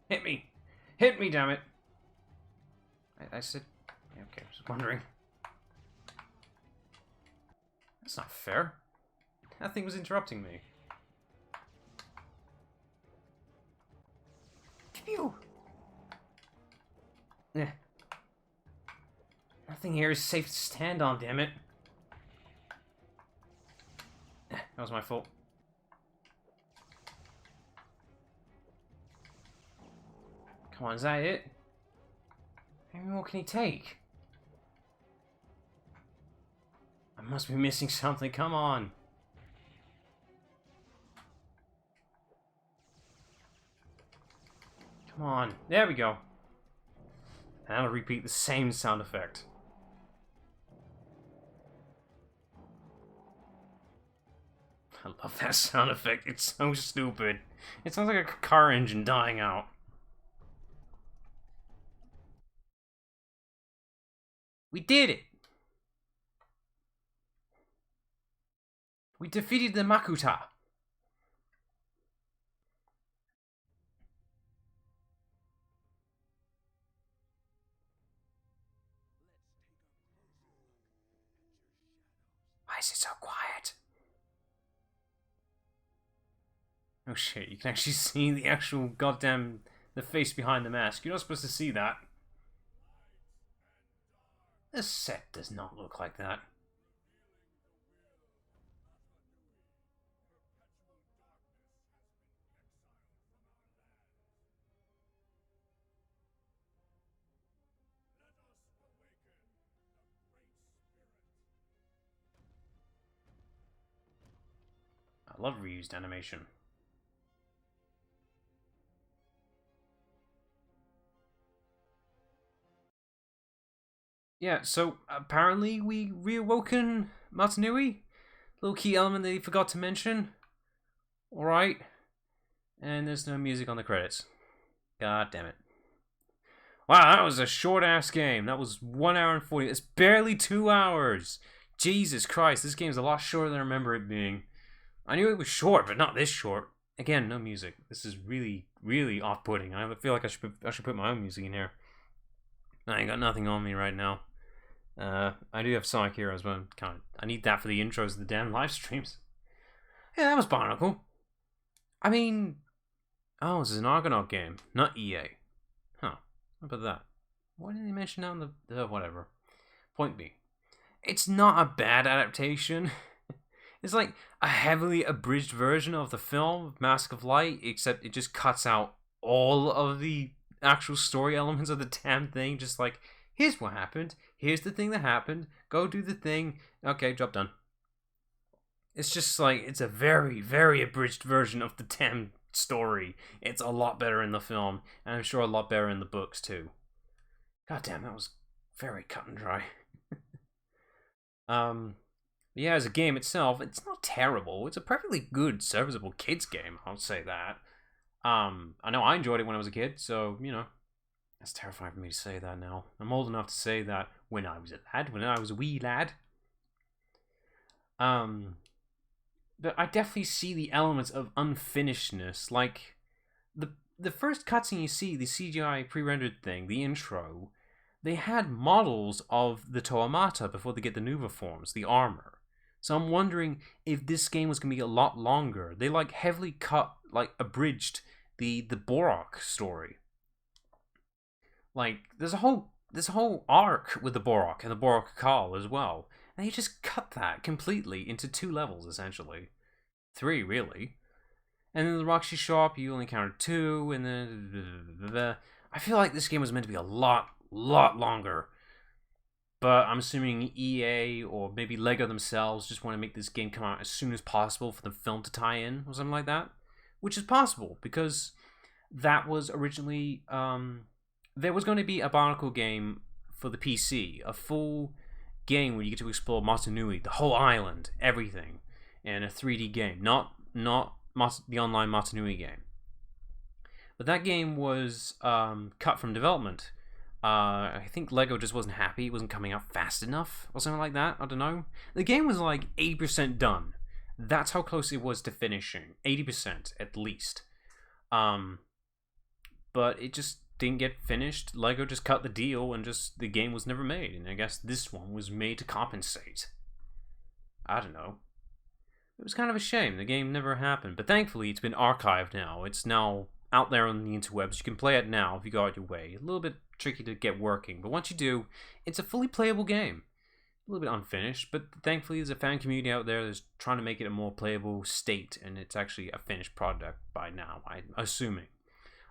Hit me! Hit me, damn it! I said... Okay, I was wondering. That's not fair. That thing was interrupting me. Phew! Eh. Nothing here is safe to stand on, damn it. That was my fault. Come on, is that it? How many more can he take? I must be missing something, come on. Come on, there we go. And I'll repeat the same sound effect. I love that sound effect, it's so stupid. It sounds like a car engine dying out. We did it! We defeated the Makuta! Why is it so quiet? Oh shit, you can actually see the actual goddamn... the face behind the mask. You're not supposed to see that. This set does not look like that. I love reused animation. Yeah, so apparently we reawoken Matanui. Little key element that he forgot to mention. Alright. And there's no music on the credits. God damn it. Wow, that was a short ass game. That was 1 hour and 40. It's barely 2 hours. Jesus Christ, this game's a lot shorter than I remember it being. I knew it was short, but not this short. Again, no music. This is really, really off-putting. I feel like I should put my own music in here. I ain't got nothing on me right now. I do have Sonic Heroes, but I need that for the intros of the damn live streams. Yeah, that was Bionicle. I mean, oh, this is an Argonaut game, not EA. Huh? How about that? Why didn't they mention that on the whatever? Point being, it's not a bad adaptation. It's like a heavily abridged version of the film Mask of Light, except it just cuts out all of the actual story elements of the damn thing. Just like, here's what happened, here's the thing that happened, go do the thing, okay, job done. It's just like, it's a very, very abridged version of the damn story. It's a lot better in the film, and I'm sure a lot better in the books too. God damn, that was very cut and dry. Yeah, as a game itself, it's not terrible. It's a perfectly good, serviceable kids game, I'll say that. I know I enjoyed it when I was a kid, so, you know, that's terrifying for me to say that now. I'm old enough to say that when I was a lad, when I was a wee lad. But I definitely see the elements of unfinishedness, like the first cutscene you see, the CGI pre-rendered thing, the intro, they had models of the Toamata before they get the Nuva forms, the armor. So I'm wondering if this game was going to be a lot longer. They like heavily cut, like abridged the Borak story. Like there's a whole arc with the Borak and the Borak Khal as well. And they just cut that completely into 2 levels essentially. 3 really. And then the Roxy shop, you only counted 2, and then I feel like this game was meant to be a lot longer. But I'm assuming EA or maybe Lego themselves just want to make this game come out as soon as possible for the film to tie in or something like that. Which is possible, because that was originally... there was going to be a Bionicle game for the PC. A full game where you get to explore Matanui, the whole island, everything. In a 3D game. Not the online Matanui game. But that game was cut from development. I think Lego just wasn't happy. It wasn't coming out fast enough or something like that. I don't know. The game was like 80% done. That's how close it was to finishing. 80% at least. But it just didn't get finished. Lego just cut the deal and just the game was never made. And I guess this one was made to compensate. I don't know. It was kind of a shame. The game never happened. But thankfully it's been archived now. It's now out there on the interwebs. You can play it now if you go out your way. A little bit tricky to get working, but once you do, it's a fully playable game. A little bit unfinished, but thankfully there's a fan community out there that's trying to make it a more playable state, and it's actually a finished product by now, I'm assuming.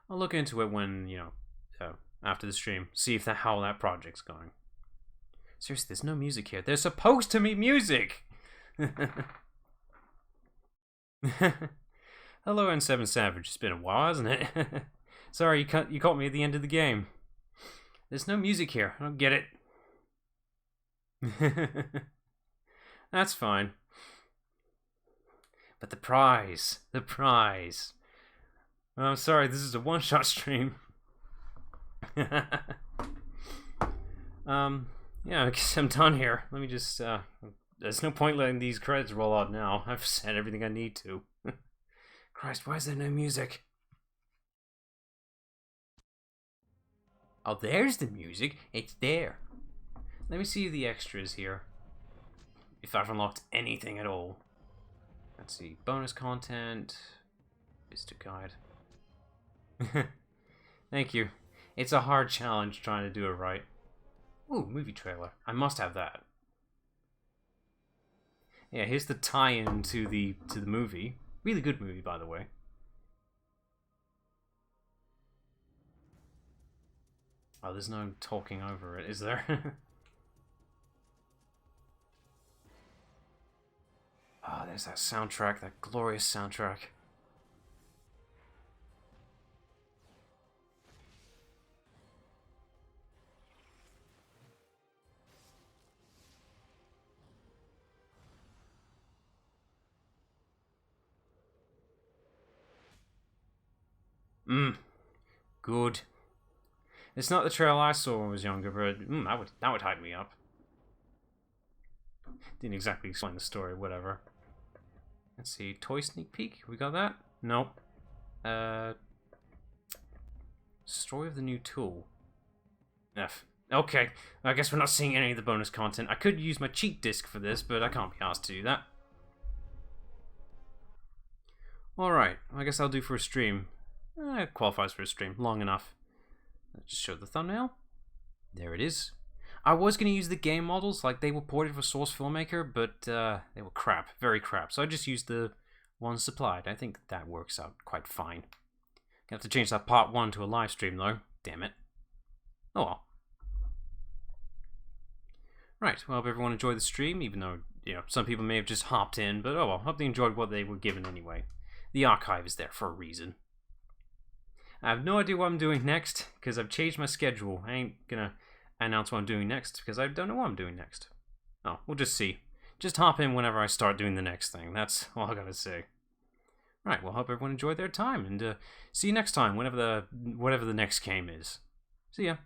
I'll look into it when, you know, after the stream, see if how that project's going. Seriously, there's no music here. There's supposed to be music! Hello, N7 Savage. It's been a while, hasn't it? Sorry, you caught me at the end of the game. There's no music here. I don't get it. That's fine. But the prize. The prize. Oh, I'm sorry, this is a one-shot stream. Yeah, I guess I'm done here. Let me just, there's no point letting these credits roll out now. I've said everything I need to. Christ, why is there no music? Oh, there's the music. It's there. Let me see the extras here. if I've unlocked anything at all. Let's see, bonus content, visitor guide. Thank you. It's a hard challenge trying to do it right. Ooh, movie trailer. I must have that. Yeah, here's the tie-in to the movie. Really good movie, by the way. Oh, there's no talking over it, is there? Ah, there's that soundtrack, that glorious soundtrack. Good. It's not the trail I saw when I was younger, but that would hype me up. Didn't exactly explain the story, whatever. Let's see, toy sneak peek. We got that? Nope. Story of the new tool. F. Okay, I guess we're not seeing any of the bonus content. I could use my cheat disc for this, but I can't be asked to do that. Alright, I guess I'll do for a stream. It qualifies for a stream, long enough. Let's just show the thumbnail. There it is. I was going to use the game models, like they were ported for Source Filmmaker, but they were crap, very crap. So I just used the ones supplied. I think that works out quite fine. Gonna have to change that part 1 to a live stream though. Damn it. Oh well. Right, well, I hope everyone enjoyed the stream, even though, you know, some people may have just hopped in, but oh well, hope they enjoyed what they were given anyway. The archive is there for a reason. I have no idea what I'm doing next, because I've changed my schedule. I ain't gonna announce what I'm doing next, because I don't know what I'm doing next. Oh, we'll just see. Just hop in whenever I start doing the next thing. That's all I gotta say. Right, well, hope everyone enjoyed their time, and see you next time, whatever the next game is. See ya.